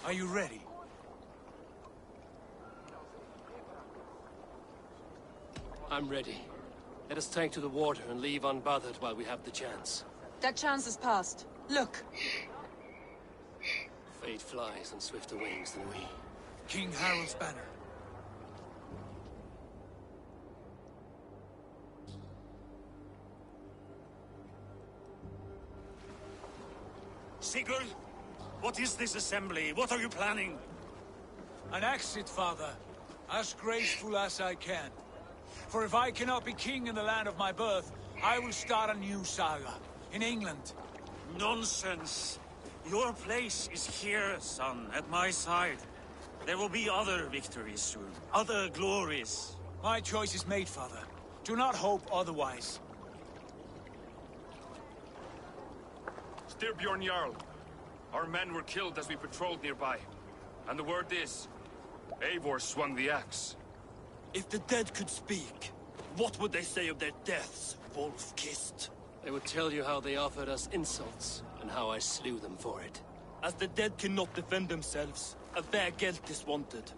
Are you ready? I'm ready. Let us take to the water and leave unbothered while we have the chance. That chance has passed. Look. Fate flies on swifter wings than we. King Harald's banner. Sigurd, what is this assembly? What are you planning? An exit, father. As graceful as I can. For if I cannot be king in the land of my birth, I will start a new saga. In England. Nonsense. Your place is here, son, at my side. There will be other victories soon. Other glories. My choice is made, father. Do not hope otherwise. Styrbjorn Jarl. Our men were killed as we patrolled nearby. And the word is, Eivor swung the axe. If the dead could speak, what would they say of their deaths, wolf-kissed? They would tell you how they offered us insults, and how I slew them for it. As the dead cannot defend themselves, a fair gelt is wanted.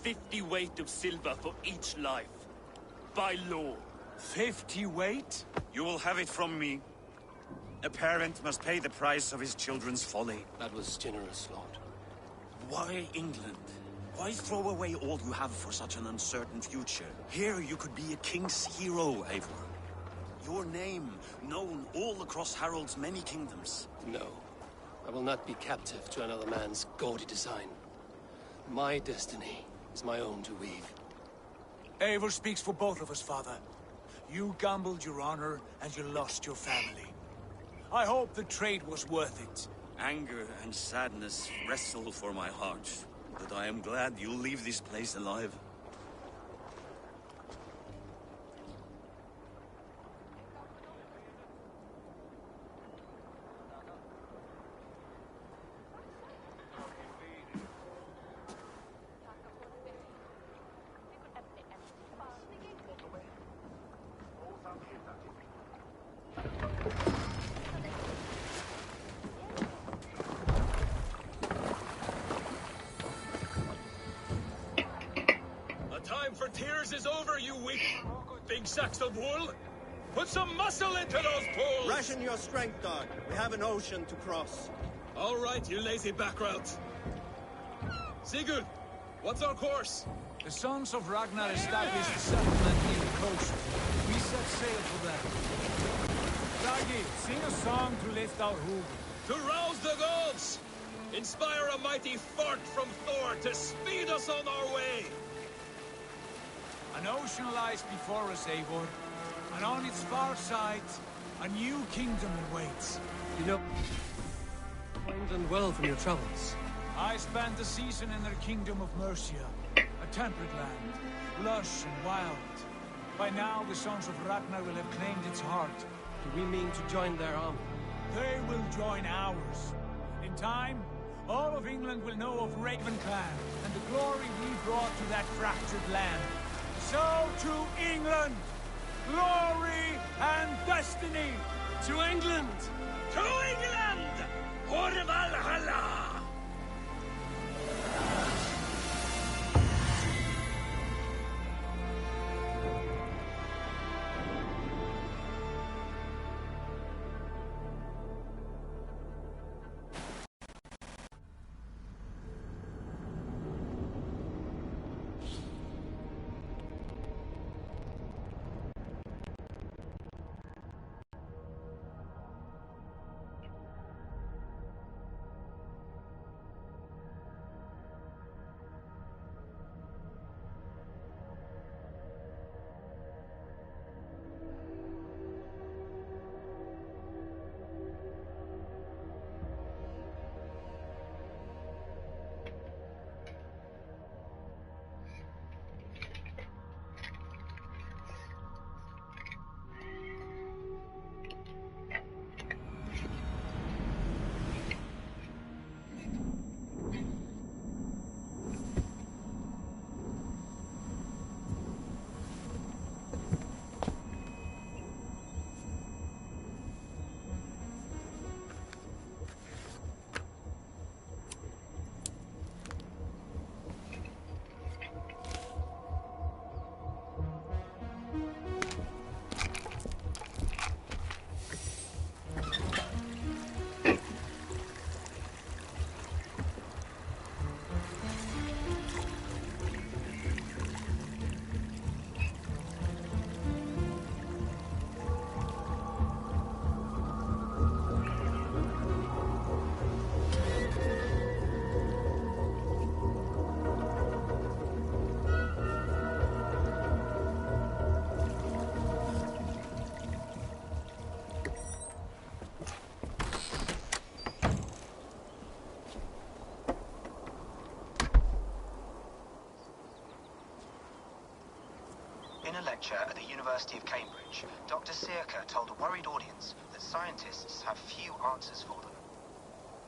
50 weight of silver for each life. By law. 50 weight? You will have it from me. A parent must pay the price of his children's folly. That was generous, Lord. Why England? Why throw away all you have for such an uncertain future? Here you could be a king's hero, Eivor. Your name known all across Harold's many kingdoms. No. I will not be captive to another man's gaudy design. My destiny is my own to weave. Eivor speaks for both of us, Father. You gambled your honor, and you lost your family. I hope the trade was worth it. Anger and sadness wrestle for my heart, but I am glad you'll leave this place alive. Is over, you weak big sacks of wool. Put some muscle into those pulls. Ration your strength, dog. We have an ocean to cross. All right, you lazy backrout. Sigurd, what's our course? The Sons of Ragnar established a settlement near the coast. We set sail for them. Raggi, sing a song to lift our hoof. To rouse the gods! Inspire a mighty fart from Thor to speed us on our way! An ocean lies before us, Eivor, and on its far side, a new kingdom awaits. You know England well from your travels. I spent a season in their kingdom of Mercia, a temperate land, lush and wild. By now, the Sons of Ragnar will have claimed its heart. Do we mean to join their army? They will join ours. In time, all of England will know of Raven Clan and the glory we brought to that fractured land. So to England! Glory and destiny! To England! To England! For Valhalla! In a lecture at the University of Cambridge, Dr. Sirka told a worried audience that scientists have few answers for them.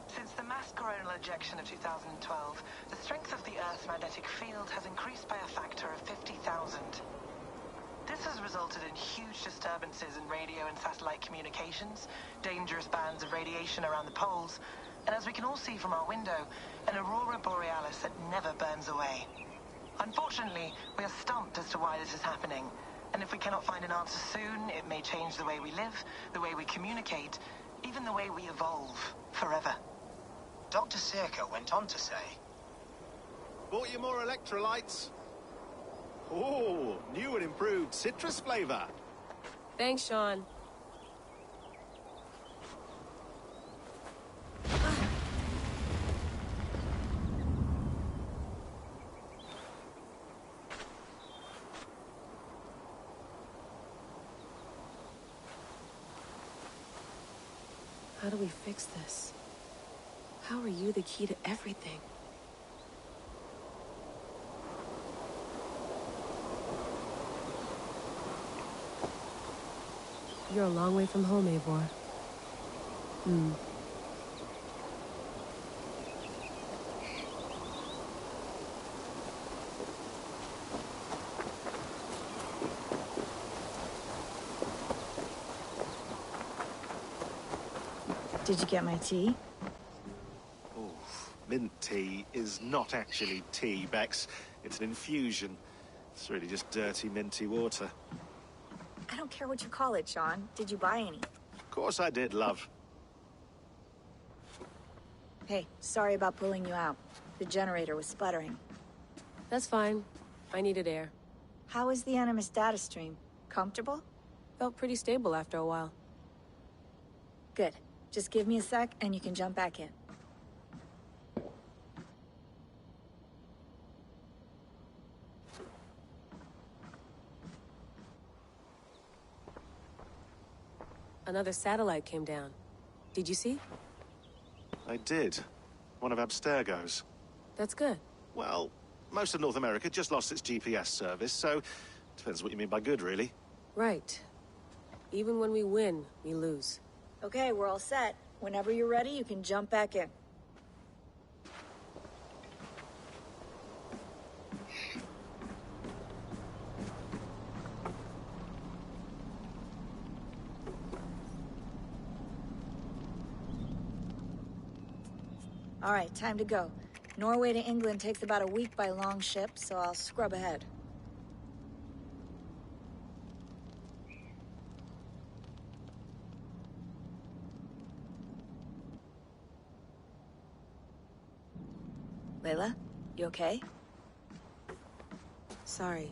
Since the mass coronal ejection of 2012, the strength of the Earth's magnetic field has increased by a factor of 50,000. This has resulted in huge disturbances in radio and satellite communications, dangerous bands of radiation around the poles, and as we can all see from our window, an aurora borealis that never burns away. Unfortunately, we are stumped as to why this is happening, and if we cannot find an answer soon, it may change the way we live, the way we communicate, Even the way we evolve, forever. Dr. Circa went on to say, Bought you more electrolytes? Oh, new and improved citrus flavor. Thanks, Sean. How do we fix this? How are you the key to everything? You're a long way from home, Eivor. Did you get my tea? Oh, mint tea is not actually tea, Bex. It's an infusion. It's really just dirty, minty water. I don't care what you call it, Sean. Did you buy any? Of course I did, love. Hey, sorry about pulling you out. The generator was sputtering. That's fine. I needed air. How is the Animus data stream? Comfortable? Felt pretty stable after a while. Good. Just give me a sec and you can jump back in. Another satellite came down. Did you see? I did. One of Abstergo's. That's good. Well, most of North America just lost its GPS service, so depends what you mean by good, really. Right. Even when we win, we lose. Okay, we're all set. Whenever you're ready, you can jump back in. All right, time to go. Norway to England takes about a week by long ship, so I'll scrub ahead. Layla, you okay? Sorry.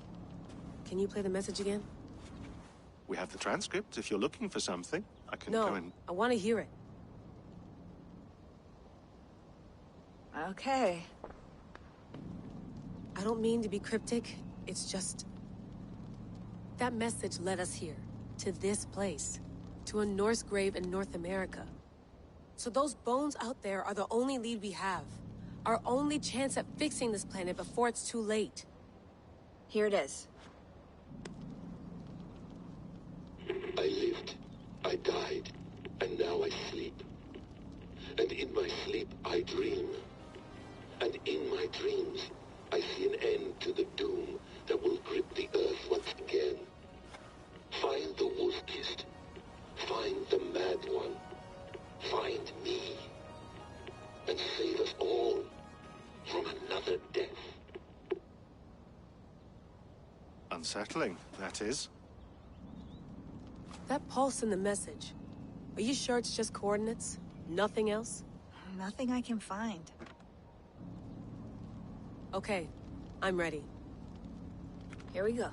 Can you play the message again? We have the transcript. If you're looking for something, I can go and... No, I want to hear it. Okay. I don't mean to be cryptic. It's just... that message led us here. To this place. To a Norse grave in North America. So those bones out there are the only lead we have. Our only chance at fixing this planet before it's too late. Here it is. I lived, I died, and now I sleep. And in my sleep I dream. And in my dreams I see an end to the doom that will grip the earth once again. Find the wolf-kissed. Find the mad one. Find me. And save us all from another death. Unsettling, that is. That pulse in the message. Are you sure it's just coordinates? Nothing else? Nothing I can find. Okay, I'm ready. Here we go.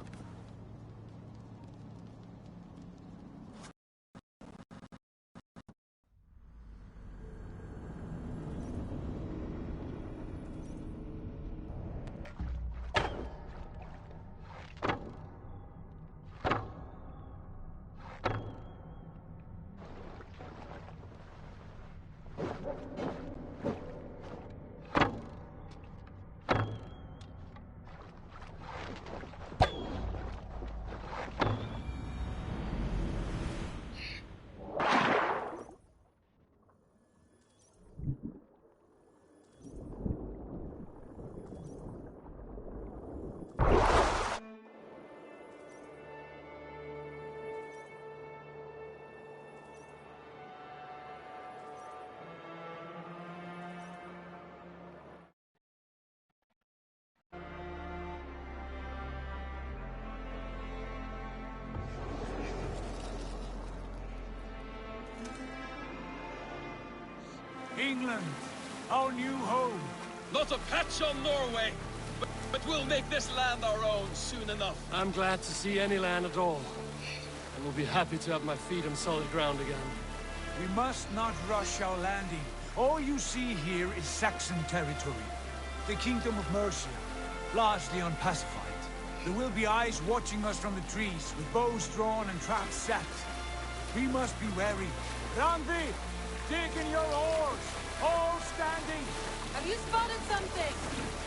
England, our new home. Not a patch on Norway, but we'll make this land our own soon enough. I'm glad to see any land at all. And will be happy to have my feet on solid ground again. We must not rush our landing. All you see here is Saxon territory. The Kingdom of Mercia, largely unpacified. There will be eyes watching us from the trees, with bows drawn and traps set. We must be wary. Randvi, dig in your oars! All standing! Have you spotted something?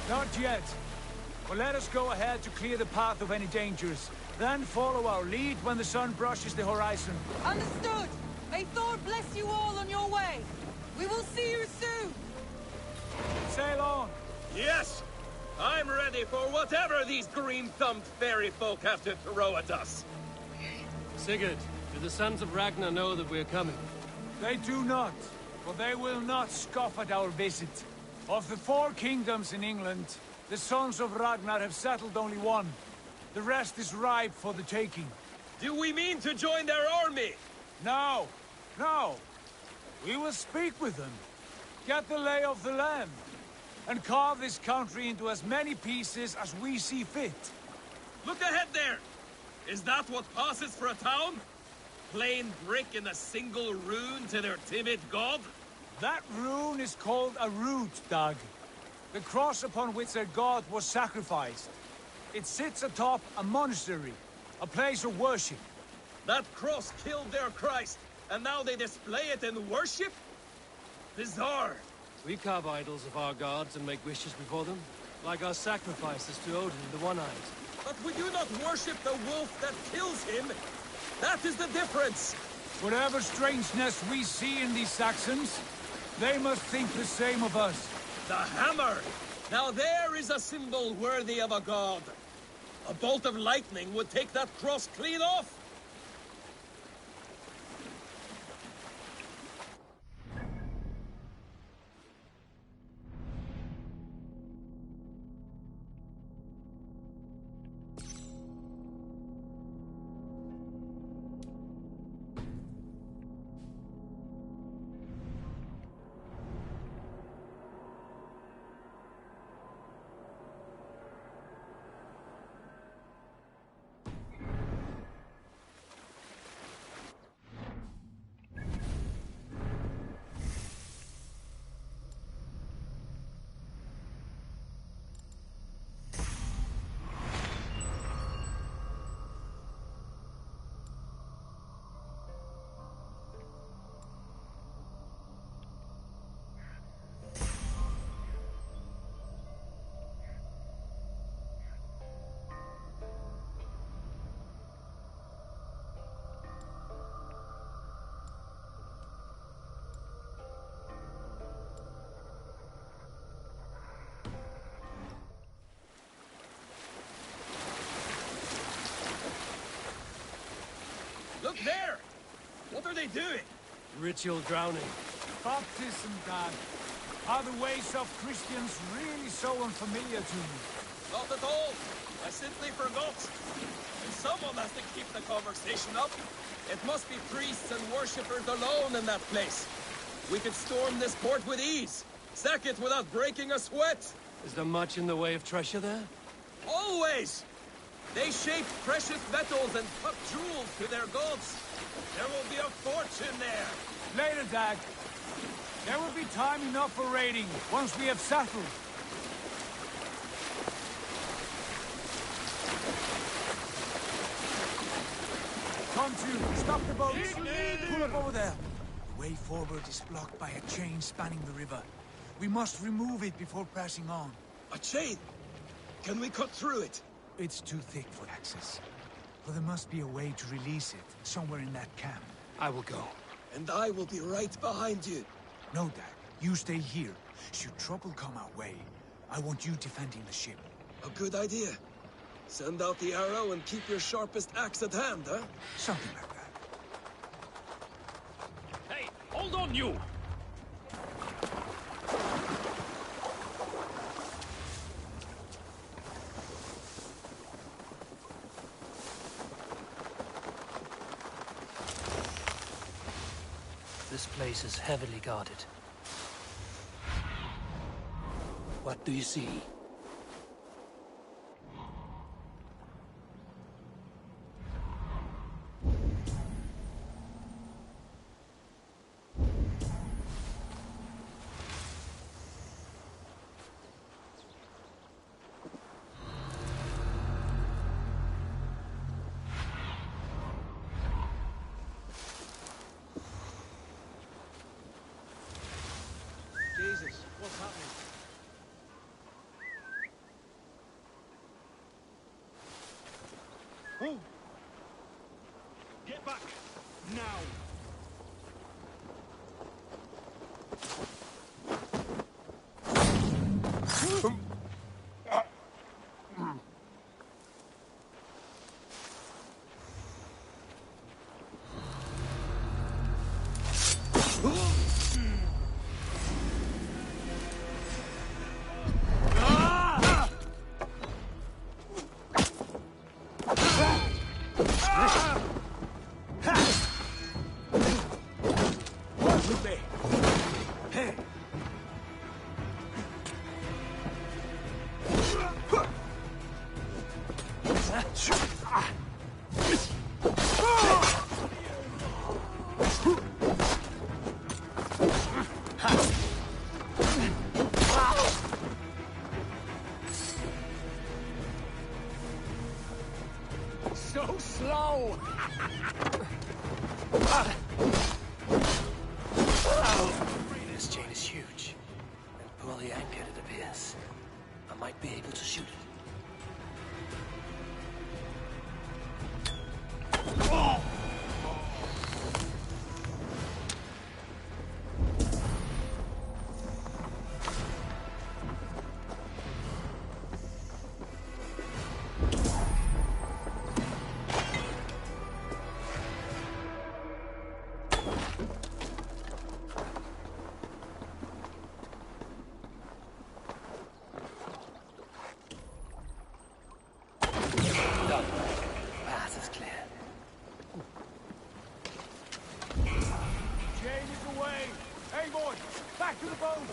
Not yet. But let us go ahead to clear the path of any dangers. Then follow our lead when the sun brushes the horizon. Understood! May Thor bless you all on your way! We will see you soon! Sail on! Yes! I'm ready for whatever these green-thumbed fairy folk have to throw at us. Sigurd, do the sons of Ragnar know that we're coming? They do not, for they will not scoff at our visit. Of the 4 kingdoms in England, the sons of Ragnar have settled only one. The rest is ripe for the taking. Do we mean to join their army? No, no. We will speak with them, get the lay of the land, and carve this country into as many pieces as we see fit. Look ahead there! Is that what passes for a town? Plain brick in a single rune to their timid god? That rune is called a root, Dag. The cross upon which their god was sacrificed. It sits atop a monastery, a place of worship. That cross killed their Christ, and now they display it in worship? Bizarre. We carve idols of our gods and make wishes before them, like our sacrifices to Odin, the One-Eyed. But we do not worship the wolf that kills him. That is the difference. Whatever strangeness we see in these Saxons, they must think the same of us. The hammer! Now there is a symbol worthy of a god. A bolt of lightning would take that cross clean off. Look there! What are they doing? Ritual drowning. Baptism, Dad. Are the ways of Christians really so unfamiliar to you? Not at all. I simply forgot. And someone has to keep the conversation up. It must be priests and worshippers alone in that place. We could storm this port with ease. Sack it without breaking a sweat. Is there much in the way of treasure there? Always! They shape precious metals and cut jewels to their gods. There will be a fortune there. Later, Dag. There will be time enough for raiding, once we have settled. Come to, stop the boat. Pull up over there. The way forward is blocked by a chain spanning the river. We must remove it before pressing on. A chain? Can we cut through it? It's too thick for access. But there must be a way to release it, somewhere in that camp. I will go. And I will be right behind you. No, Dag. You stay here. Should trouble come our way, I want you defending the ship. A good idea. Send out the arrow and keep your sharpest axe at hand, huh? Something like that. Hey, hold on, you! This place is heavily guarded. What do you see? Jesus, what's happening? Oh! Get back! Now! So slow! This chain is huge, and poorly anchored it appears. I might be able to shoot it. Done. Path is clear. Chain is away! Hey, boy! Back to the boat!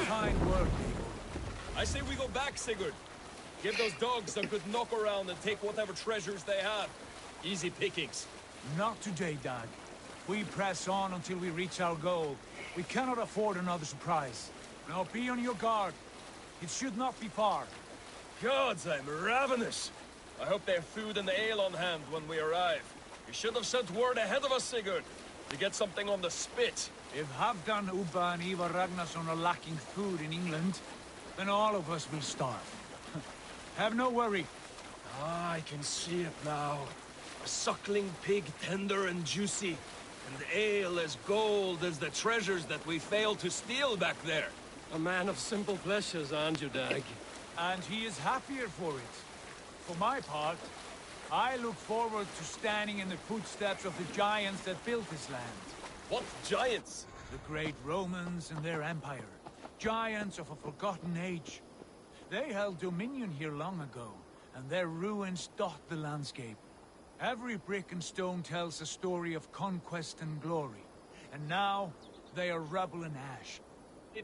Fine work, I say we go back, Sigurd. Give those dogs a good knock around and take whatever treasures they have. Easy pickings. Not today, Dag. We press on until we reach our goal. We cannot afford another surprise. Now be on your guard. It should not be far. Gods, I'm ravenous. I hope they have food and ale on hand when we arrive. You should have sent word ahead of us, Sigurd, to get something on the spit. If Halfdan, Ubba, and Ivar Ragnarsson are lacking food in England, then all of us will starve. Have no worry. Ah, I can see it now. A suckling pig, tender and juicy. And ale as gold as the treasures that we failed to steal back there. A man of simple pleasures, aren't you, Dag? And he is happier for it. For my part, I look forward to standing in the footsteps of the giants that built this land. What giants? The great Romans and their empire. Giants of a forgotten age. They held dominion here long ago, and their ruins dot the landscape. Every brick and stone tells a story of conquest and glory. And now, they are rubble and ash.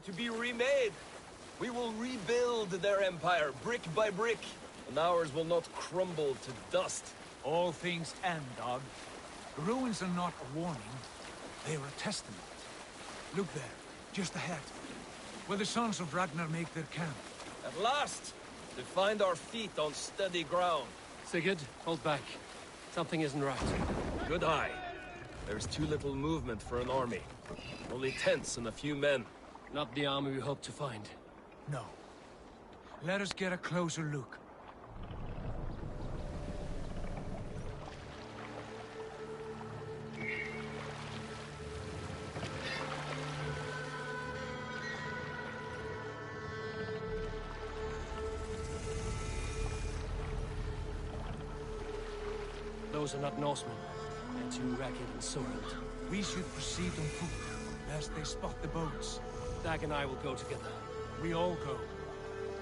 To be remade. We will rebuild their empire, brick by brick. And ours will not crumble to dust. All things end, Dog. The ruins are not a warning. They are a testament. Look there, just ahead. Where the sons of Ragnar make their camp. At last! To find our feet on steady ground. Sigurd, hold back. Something isn't right. Good eye. There's too little movement for an army. Only tents and a few men. Not the army we hope to find. No. Let us get a closer look. Those are not Norsemen. They're too ragged and soiled. We should proceed on foot, lest they spot the boats. Dag and I will go together. We all go.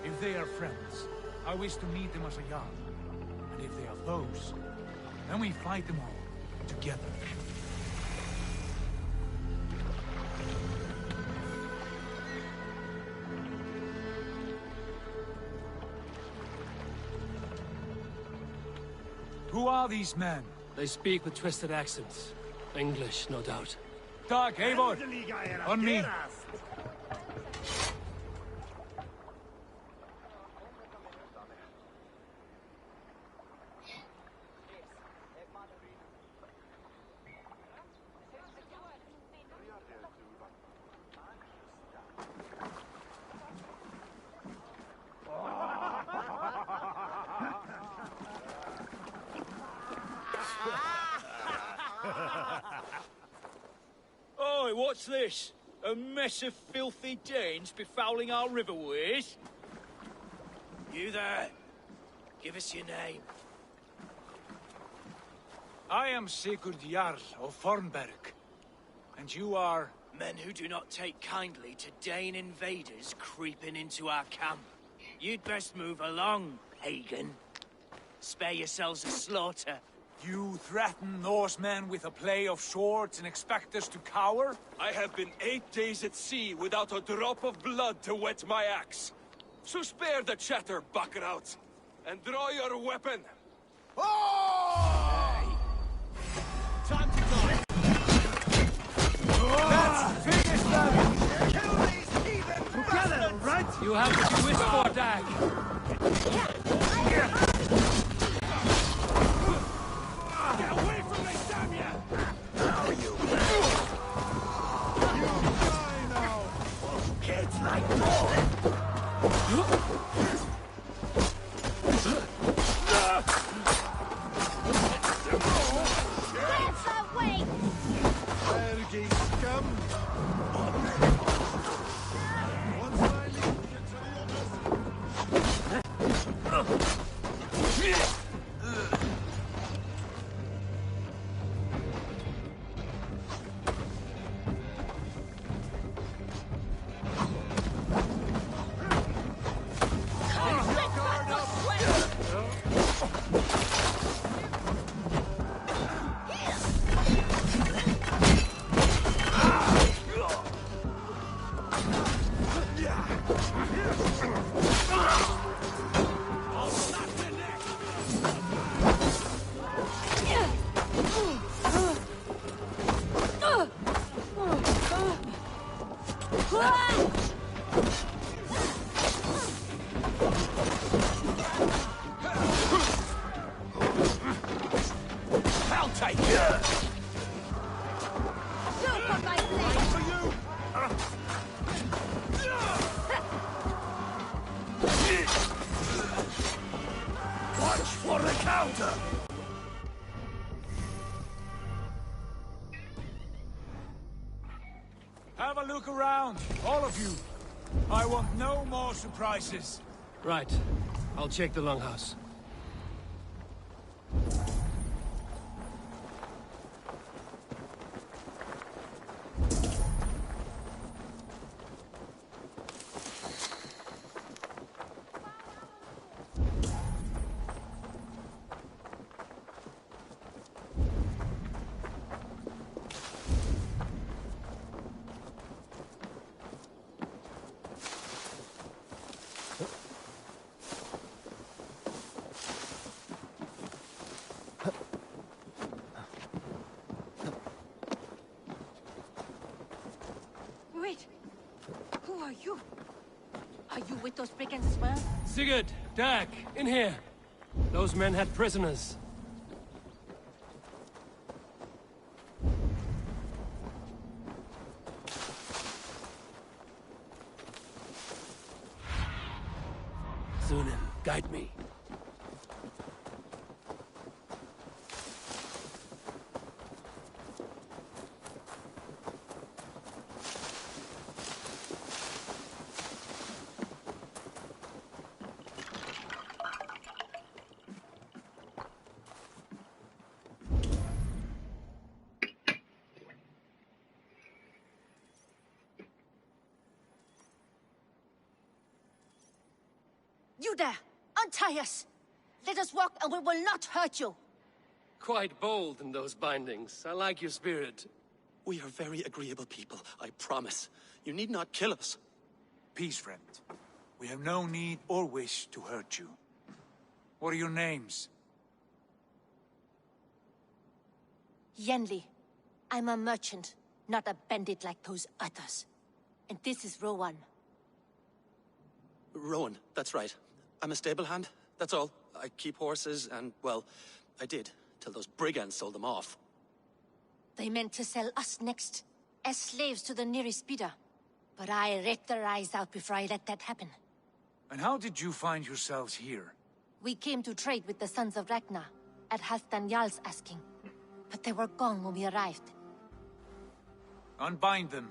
If they are friends, I wish to meet them as a Jarl. And if they are foes, then we fight them all, together. Who are these men? They speak with twisted accents. English, no doubt. Dag, Eivor! On me! Oi, what's this? A mess of filthy Danes befouling our riverways? You there. Give us your name. I am Sigurd Jarl of Fornberg. And you are... Men who do not take kindly to Dane invaders creeping into our camp. You'd best move along, pagan. Spare yourselves a slaughter. You threaten Norsemen with a play of swords and expect us to cower? I have been 8 days at sea without a drop of blood to wet my axe. So spare the chatter, Buckerout, and draw your weapon. Oh! Time to die! Let's finish them! Kill these heathen bastards! Right? You have what you wish for, Dag. Get away from me, damn you! Now you die now! kids like more! Have a look around, all of you. I want no more surprises. Right. I'll check the longhouse. Wait! Who are you? Are you with those brigands as well? Sigurd! Dag! In here! Those men had prisoners. Thunin, guide me. You there! Untie us! Let us walk and we will not hurt you! Quite bold in those bindings. I like your spirit. We are very agreeable people, I promise. You need not kill us. Peace, friend. We have no need or wish to hurt you. What are your names? Yenli. I'm a merchant, not a bandit like those others. And this is Rowan. Rowan, that's right. I'm a stable hand, that's all. I keep horses and, well, I did, till those brigands sold them off. They meant to sell us next, as slaves to the nearest bidder. But I ripped their eyes out before I let that happen. And how did you find yourselves here? We came to trade with the Sons of Ragnar, at Halfdan Jarl's asking. But they were gone when we arrived. Unbind them.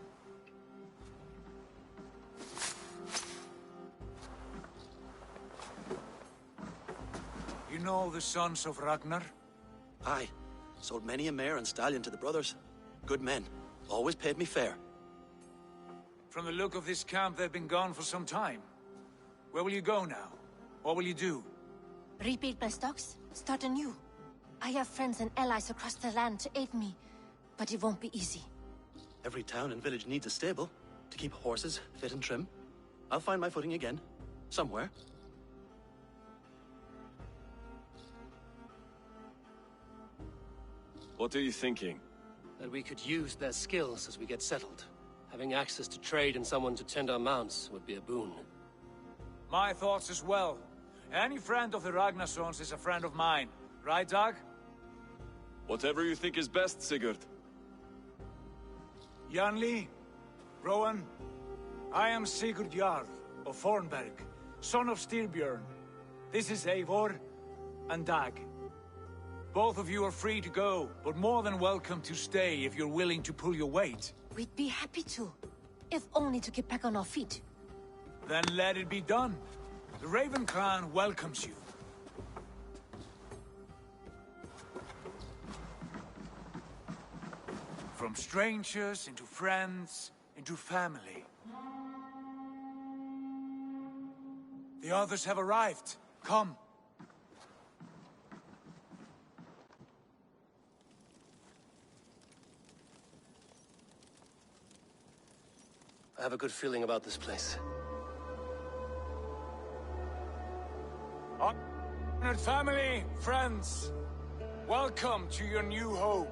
You know the Sons of Ragnar? Aye. Sold many a mare and stallion to the brothers. Good men. Always paid me fair. From the look of this camp, they've been gone for some time. Where will you go now? What will you do? Rebuild my stocks, start anew. I have friends and allies across the land to aid me, but it won't be easy. Every town and village needs a stable to keep horses fit and trim. I'll find my footing again. Somewhere. What are you thinking? That we could use their skills as we get settled. Having access to trade and someone to tend our mounts would be a boon. My thoughts as well. Any friend of the Ragnarsons is a friend of mine. Right, Dag? Whatever you think is best, Sigurd. Janli, Rowan, I am Sigurd Jarl of Fornberg, son of Styrbjörn. This is Eivor and Dag. Both of you are free to go, but more than welcome to stay if you're willing to pull your weight. We'd be happy to, if only to get back on our feet. Then let it be done. The Raven clan welcomes you. From strangers into friends, into family. The others have arrived. Come. I have a good feeling about this place. Honored family, friends, welcome to your new home.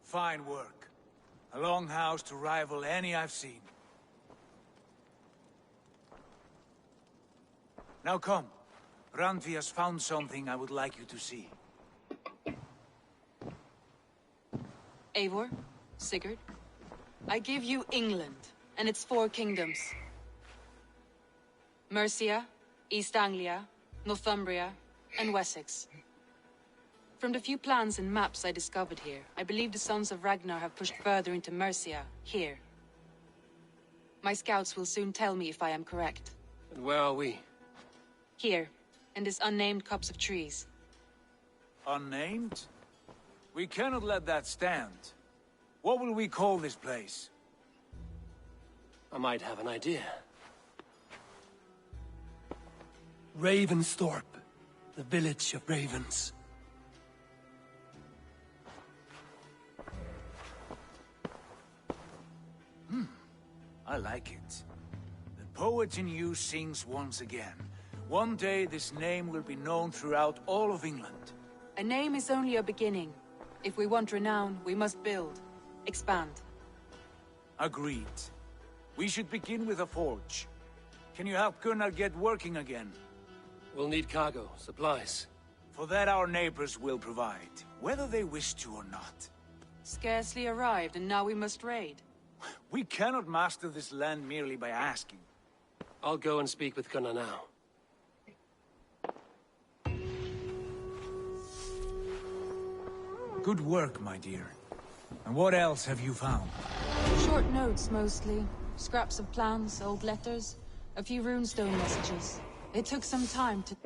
Fine work. A longhouse to rival any I've seen. Now come. Randvi has found something I would like you to see. Eivor, Sigurd, I give you England and its 4 kingdoms. Mercia, East Anglia, Northumbria, and Wessex. From the few plans and maps I discovered here, I believe the Sons of Ragnar have pushed further into Mercia, here. My scouts will soon tell me if I am correct. And where are we? Here, in this unnamed copse of trees. Unnamed? We cannot let that stand. What will we call this place? I might have an idea. Ravensthorpe, the village of ravens. I like it. The poet in you sings once again. One day this name will be known throughout all of England. A name is only a beginning. If we want renown, we must build. Expand. Agreed. We should begin with a forge. Can you help Gunnar get working again? We'll need cargo, supplies. For that our neighbors will provide, whether they wish to or not. Scarcely arrived, and now we must raid. We cannot master this land merely by asking. I'll go and speak with Gunnar now. Good work, my dear. And what else have you found? Short notes, mostly. Scraps of plans, old letters, a few runestone messages. It took some time to...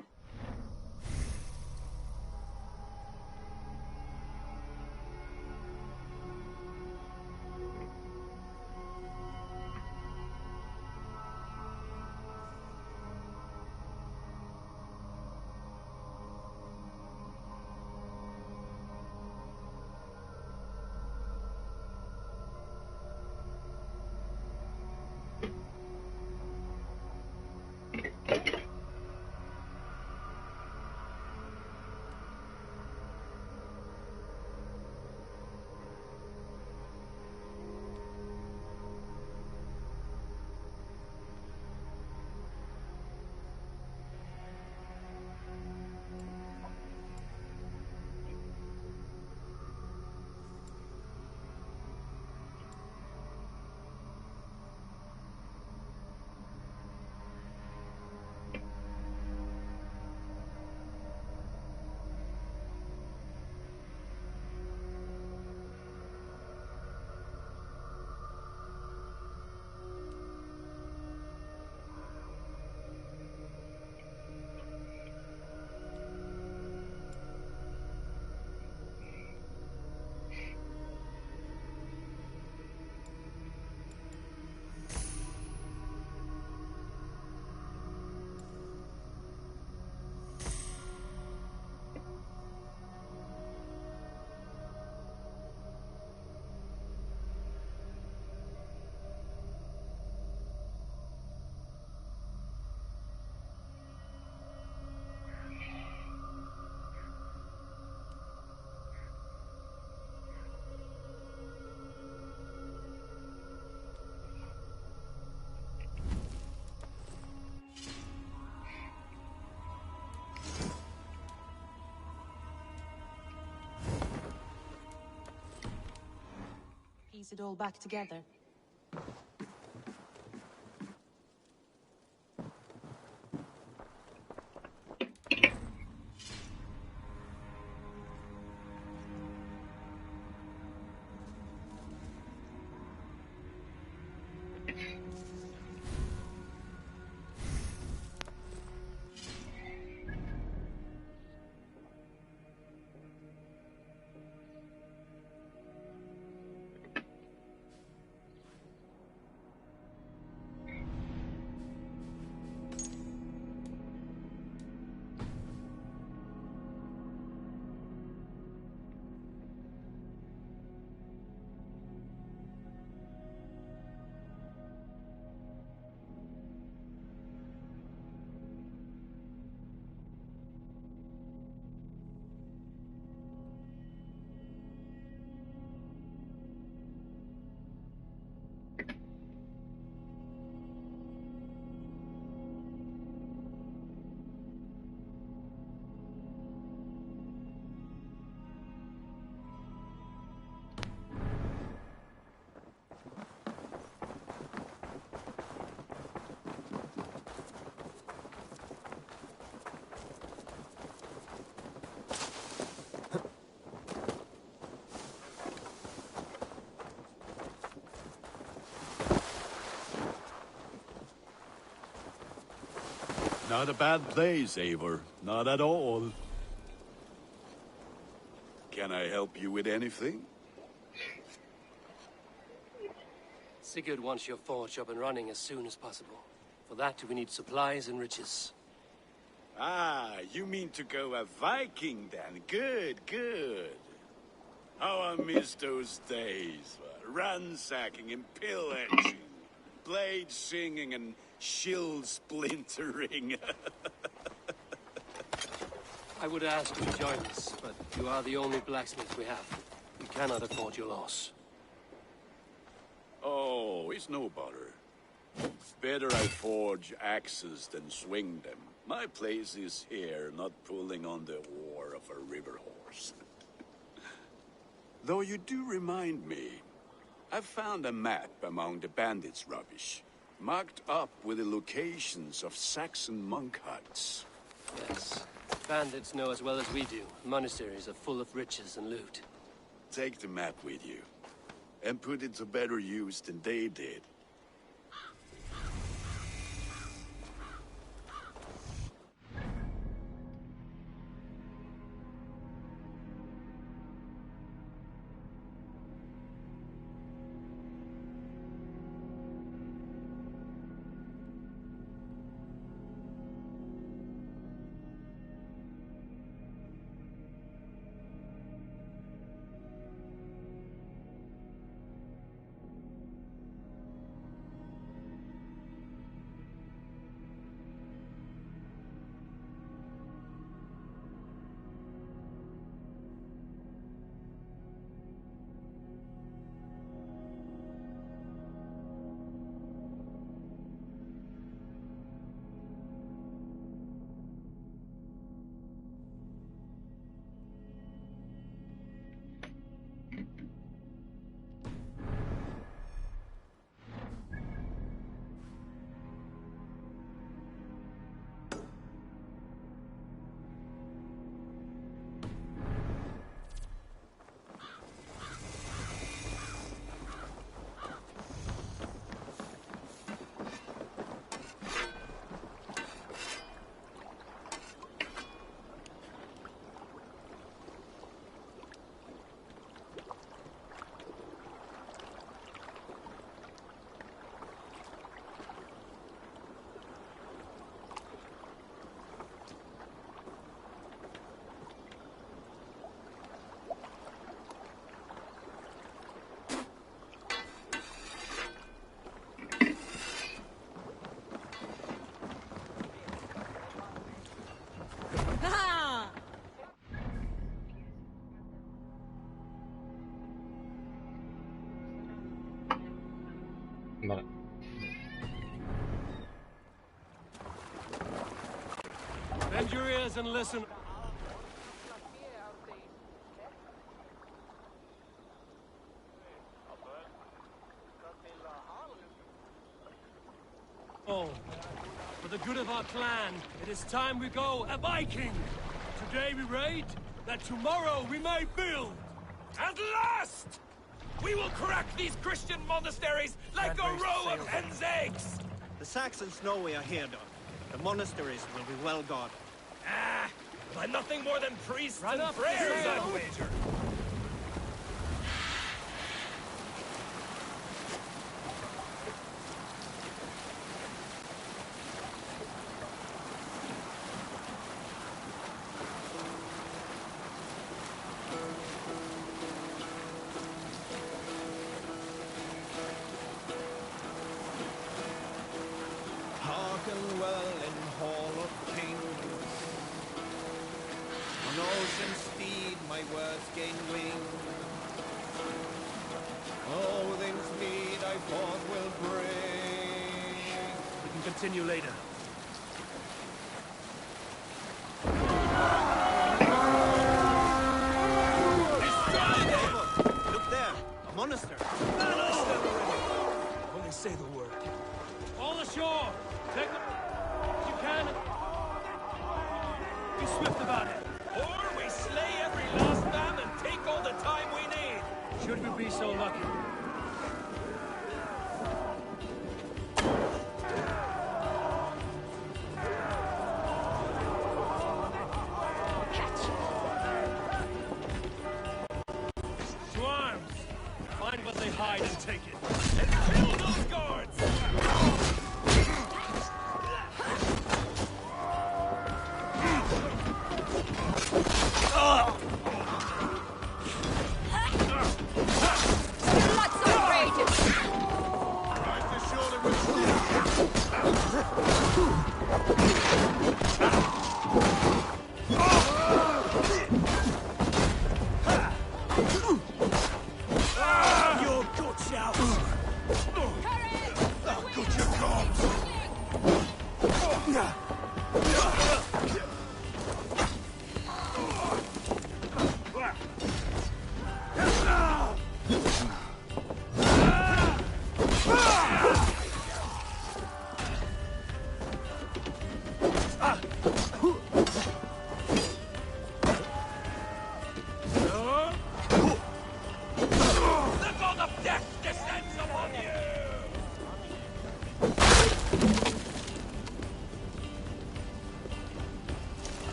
Piece it all back together. Not a bad place, Eivor. Not at all. Can I help you with anything? Sigurd wants your forge up and running as soon as possible. For that, we need supplies and riches. Ah, you mean to go a Viking then? Good, good. How I miss those days. Ransacking and pillaging. Blade singing and shield splintering. I would ask you to join us, but you are the only blacksmith we have. We cannot afford your loss. Oh, it's no bother. Better I forge axes than swing them. My place is here, not pulling on the oar of a river horse. Though you do remind me, I found a map among the bandits' rubbish, marked up with the locations of Saxon monk huts. Yes. Bandits know as well as we do. Monasteries are full of riches and loot. Take the map with you, and put it to better use than they did. Vale. Bend your ears and listen. Oh, for the good of our clan, it is time we go a Viking. Today we raid, that tomorrow we may build. At last! We will crack these Christian monasteries like a row of hen's eggs! The Saxons know we are here, Doc. The monasteries will be well guarded. Ah! By nothing more than priests Right and up, prayers, sail. I'd wager. Hearken well in Hall of Kings. On ocean steed my words gain wing. Odin's mead I forth will bring. We can continue later. Look there, a monastery. Only say the word. All ashore! Take the... you can. Be swift about it. Or we slay every last man and take all the time we need. Should we be so lucky?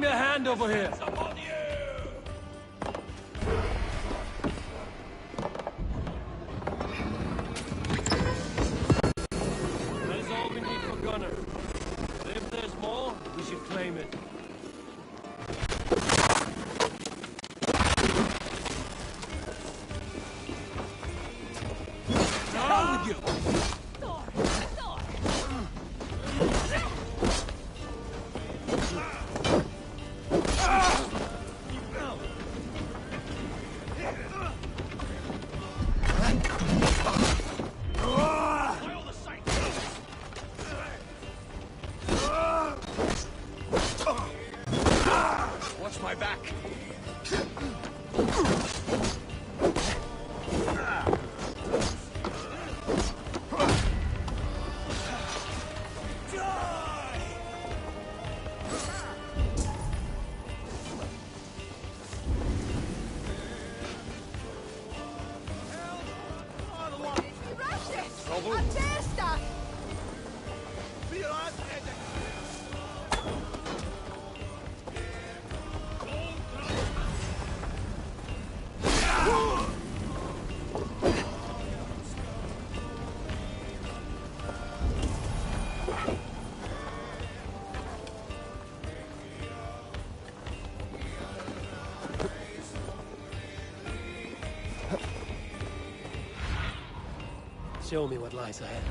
me a hand over here. That is all we need for Gunner. But if there's more, we should claim it. Down with you! Watch my back. A testa! Show me what lies ahead.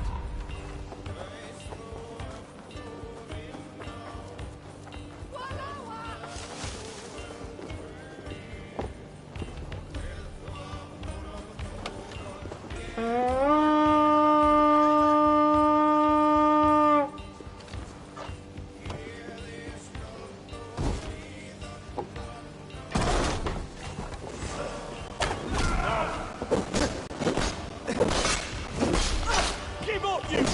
Keep up, you!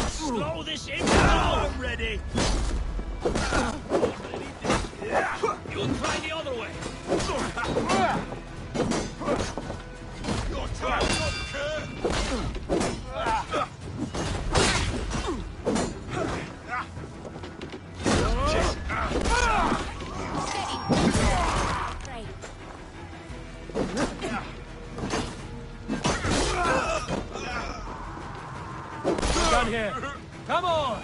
Slow this in now! I'm ready! You'll try the other way! Your time's up, Kurt! We're done here. Come on!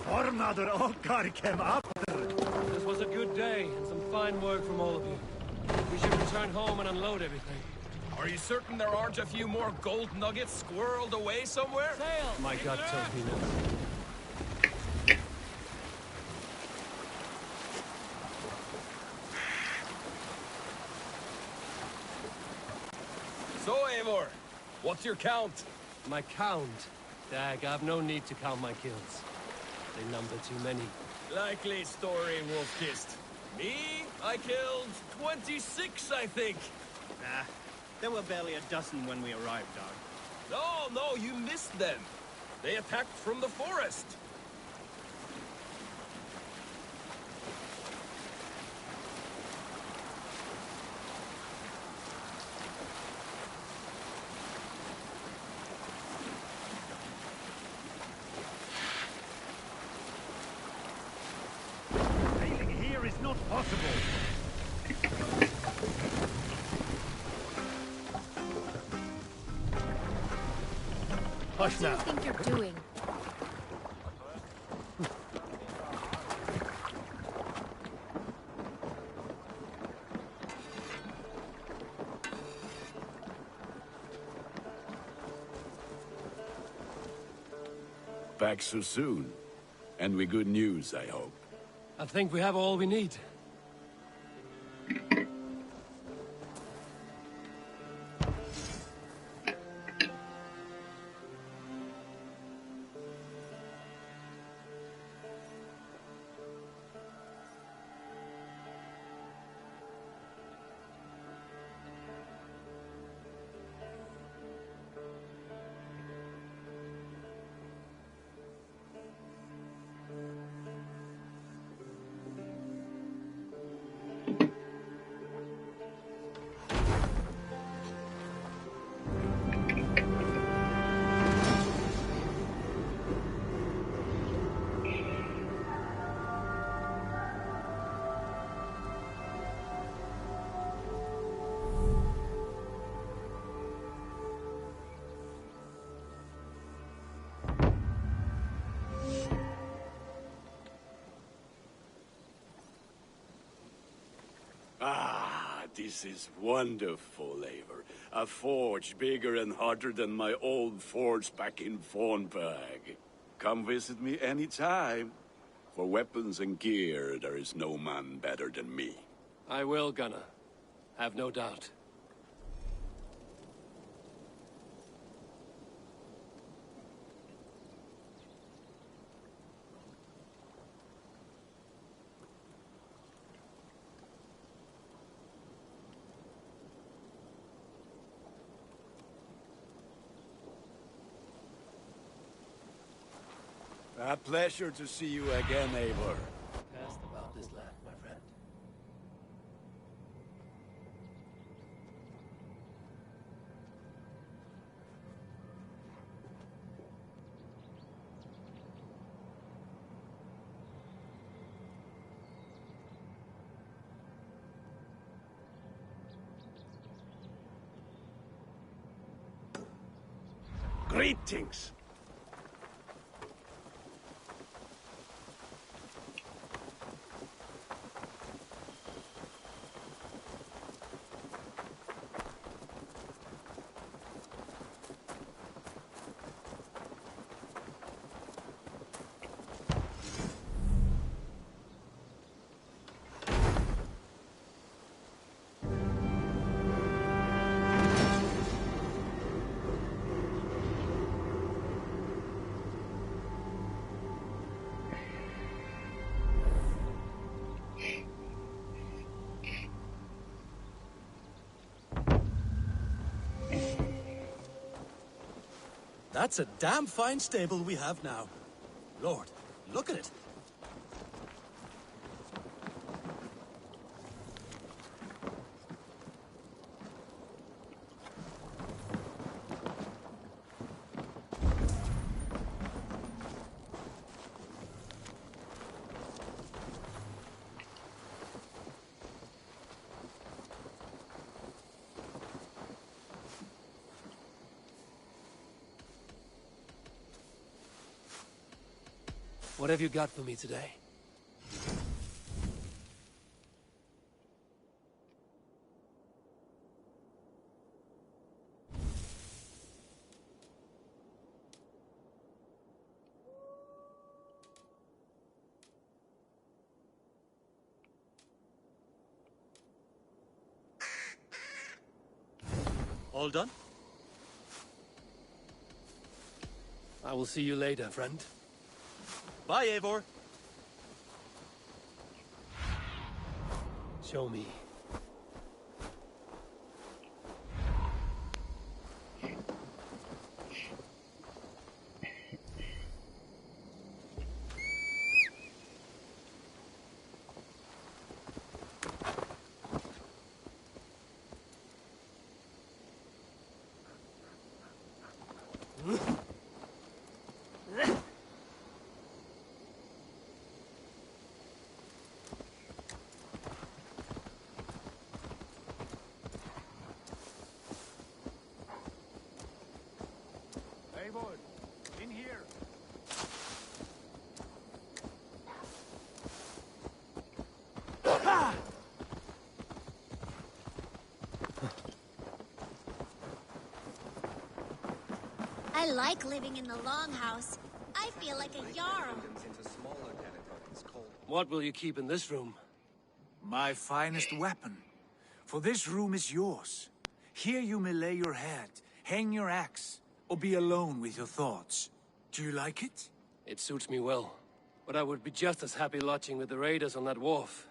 Fornader Okkar came after. This was a good day, and some fine work from all of you. We should return home and unload everything. Are you certain there aren't a few more gold nuggets squirreled away somewhere? My gut tells me no. So, Eivor, what's your count? My count? Dag, I've no need to count my kills. They number too many. Likely story, Wolfkist. Me? I killed 26, I think. Nah, there were barely a dozen when we arrived, Dog. No, you missed them. They attacked from the forest. Hush now. What do you think you're doing? Back so soon. And with good news, I hope. I think we have all we need. Ah, this is wonderful, Eivor. A forge bigger and harder than my old forge back in Fornburg. Come visit me anytime. For weapons and gear, there is no man better than me. I will, Gunnar. Have no doubt. A pleasure to see you again, Eivor. Cast about this land, my friend. Greetings. That's a damn fine stable we have now. Lord, look at it. What have you got for me today? All done? I will see you later, friend. Bye, Eivor. Show me. I like living in the Longhouse. I feel like a Jarl. What will you keep in this room? My finest weapon. For this room is yours. Here you may lay your head, hang your axe, or be alone with your thoughts. Do you like it? It suits me well. But I would be just as happy lodging with the raiders on that wharf.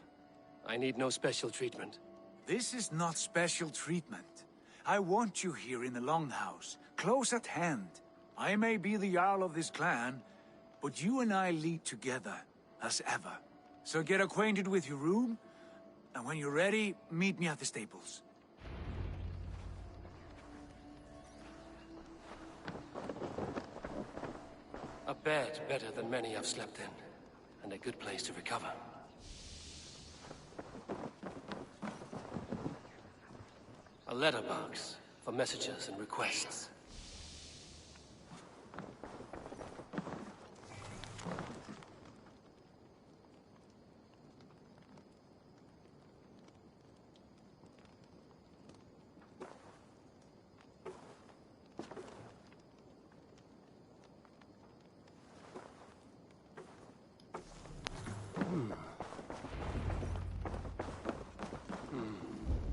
I need no special treatment. This is not special treatment. I want you here in the Longhouse, close at hand. I may be the Jarl of this clan, but you and I lead together, as ever. So get acquainted with your room, and when you're ready, meet me at the stables. A bed better than many I've slept in, and a good place to recover. A letterbox for messages and requests.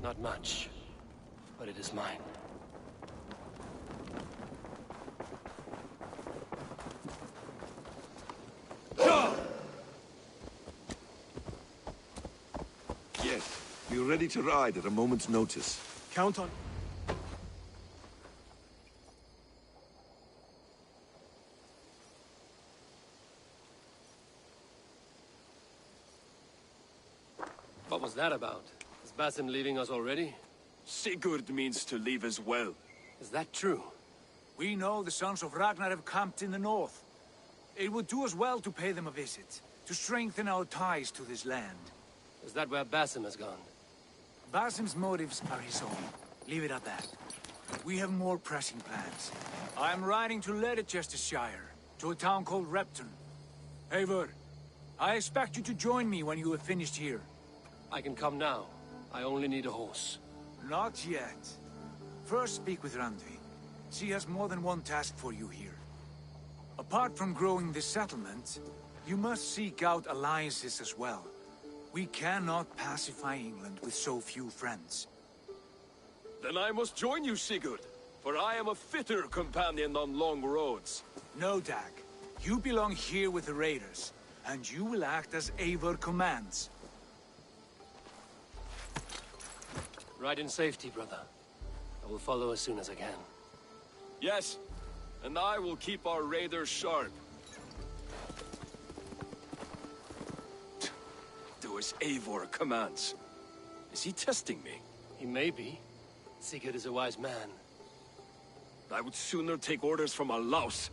Not much, but it is mine. Yes, we're ready to ride at a moment's notice. Count on... What was that about? Is Basim leaving us already? Sigurd means to leave as well. Is that true? We know the sons of Ragnar have camped in the north. It would do us well to pay them a visit, to strengthen our ties to this land. Is that where Basim has gone? Basim's motives are his own. Leave it at that. We have more pressing plans. I'm riding to Leicestershire, to a town called Repton. Eivor, I expect you to join me when you have finished here. I can come now. I only need a horse. Not yet. First speak with Randvi. She has more than one task for you here. Apart from growing this settlement, you must seek out alliances as well. We cannot pacify England with so few friends. Then I must join you, Sigurd, for I am a fitter companion on long roads. No, Dag. You belong here with the raiders, and you will act as Eivor commands. Ride in safety, brother. I will follow as soon as I can. Yes, and I will keep our raiders sharp. Do as Eivor commands. Is he testing me? He may be. Sigurd is a wise man. I would sooner take orders from a louse.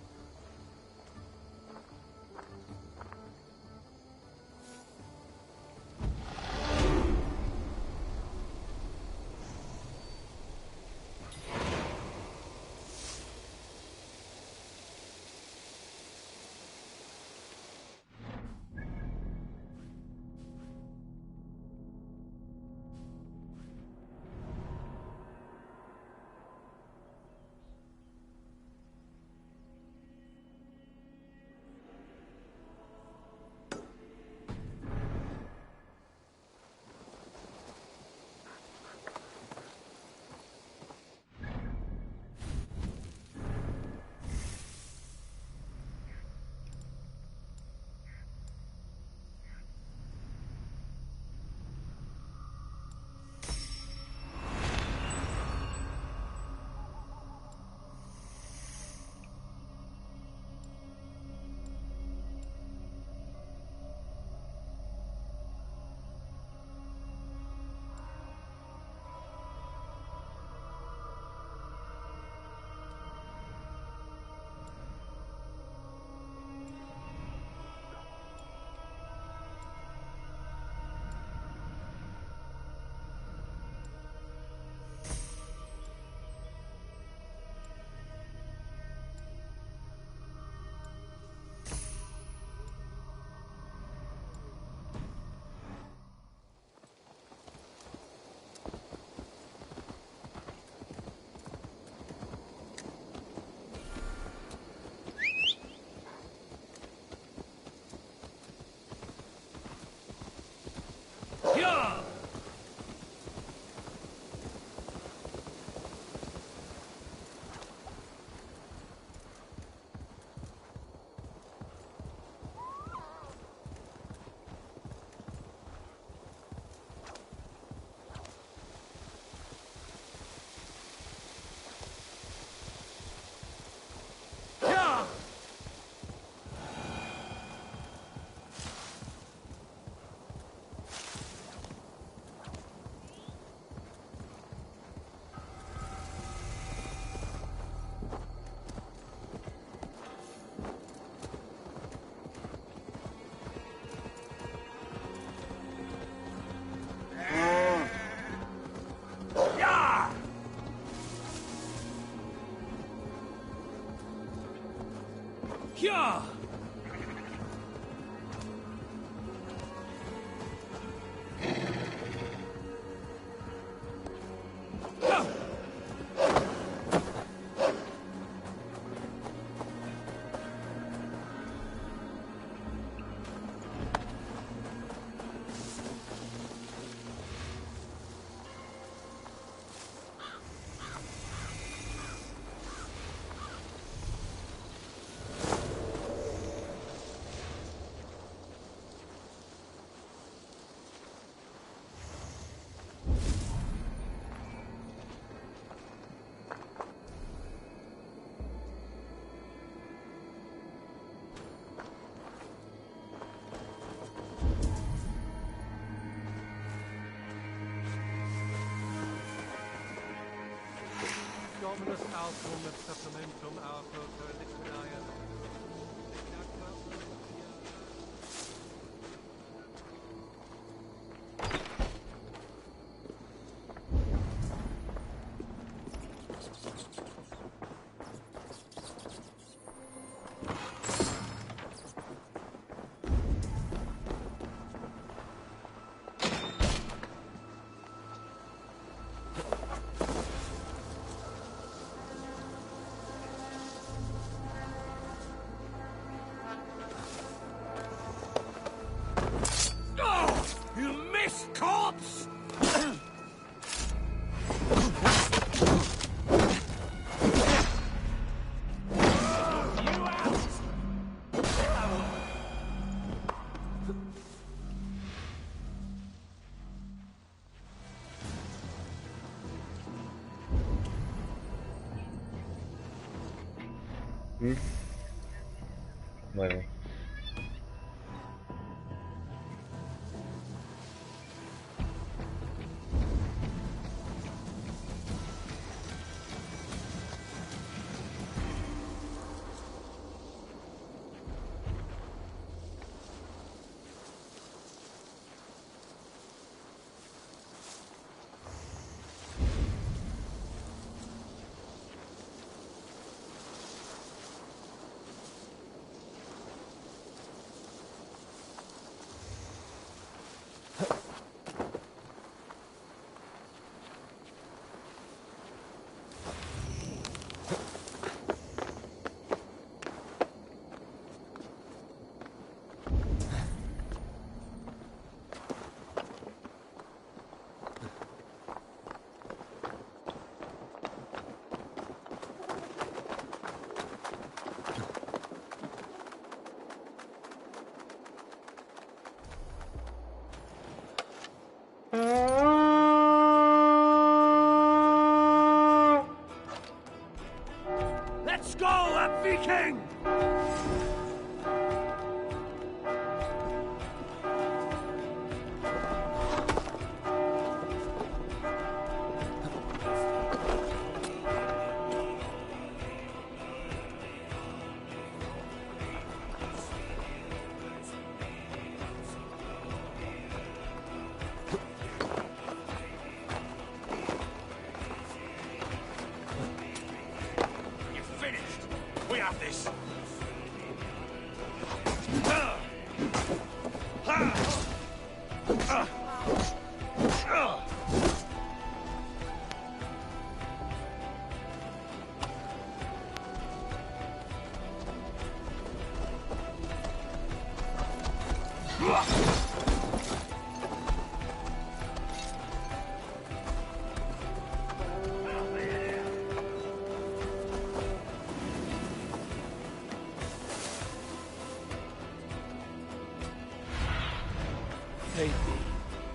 Yeah! Dominus altum et supplementum alto per liquidae. You missed, corpse! Bueno. Let's go, Viking! We have this. Fade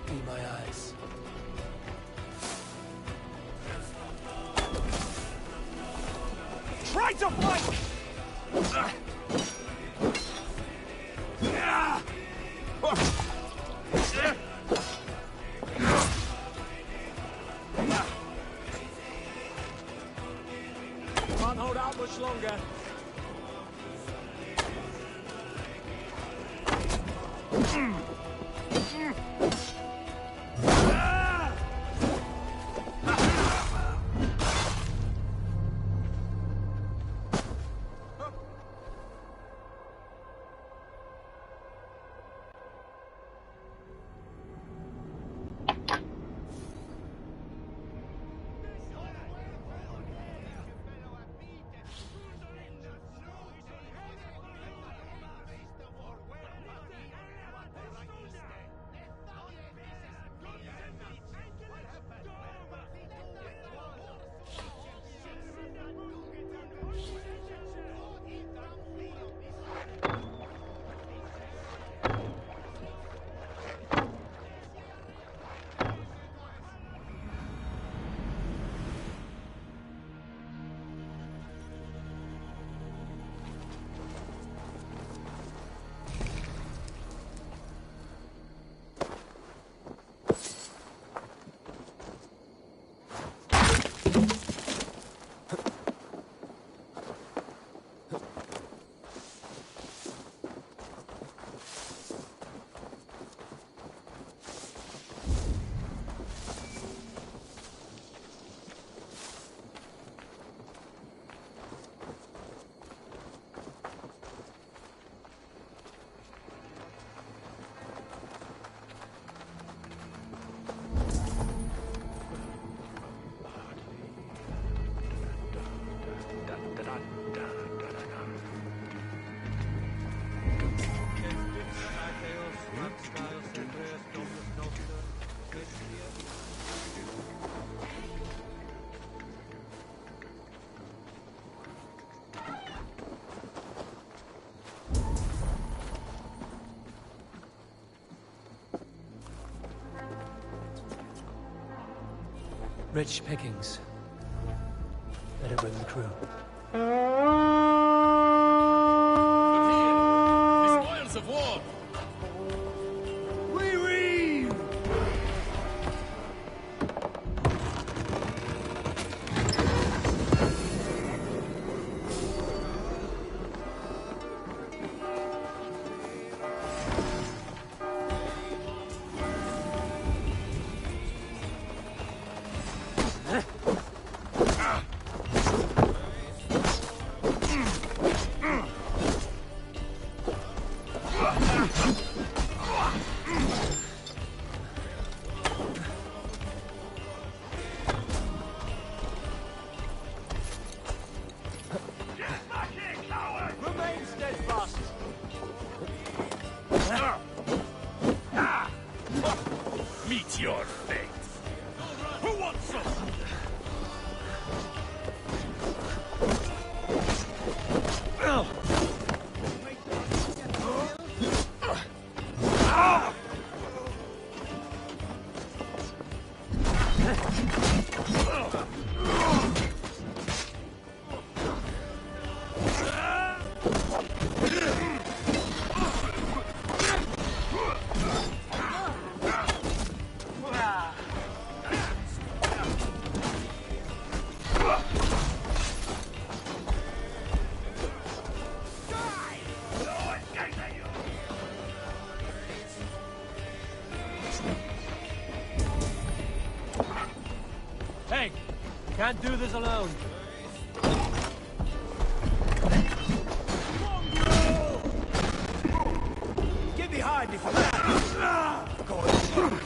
be my eyes. Try to fight! Can't hold out much longer. Rich pickings. Better bring the crew. Look here! The spoils of war! We reeve! Remain steadfast. Meet your fate! Who wants some? Hey, can't do this alone. Get behind me for that! Go on.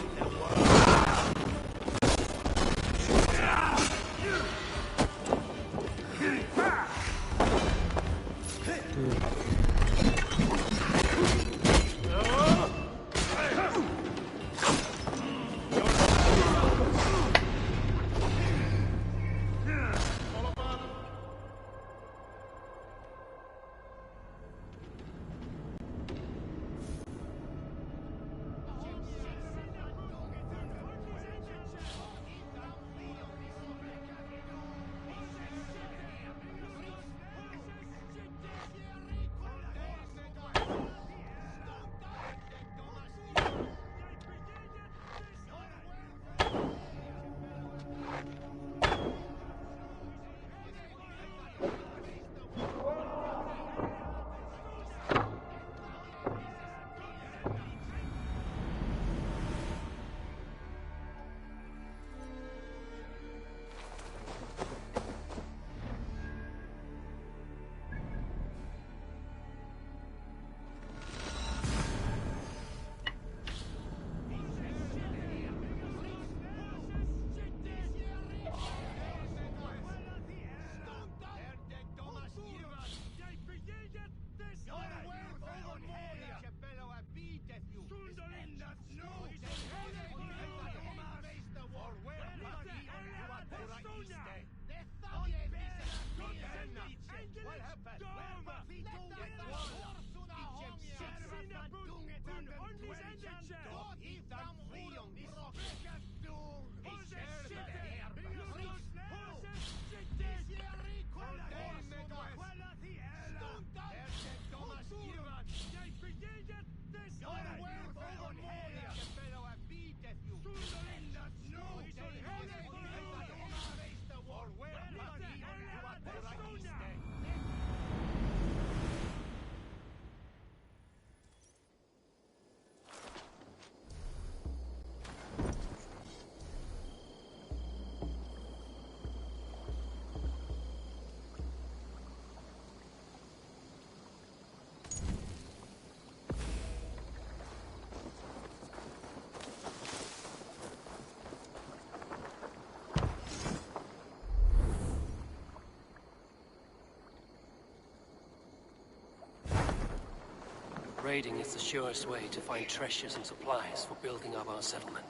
Raiding is the surest way to find treasures and supplies for building up our settlement.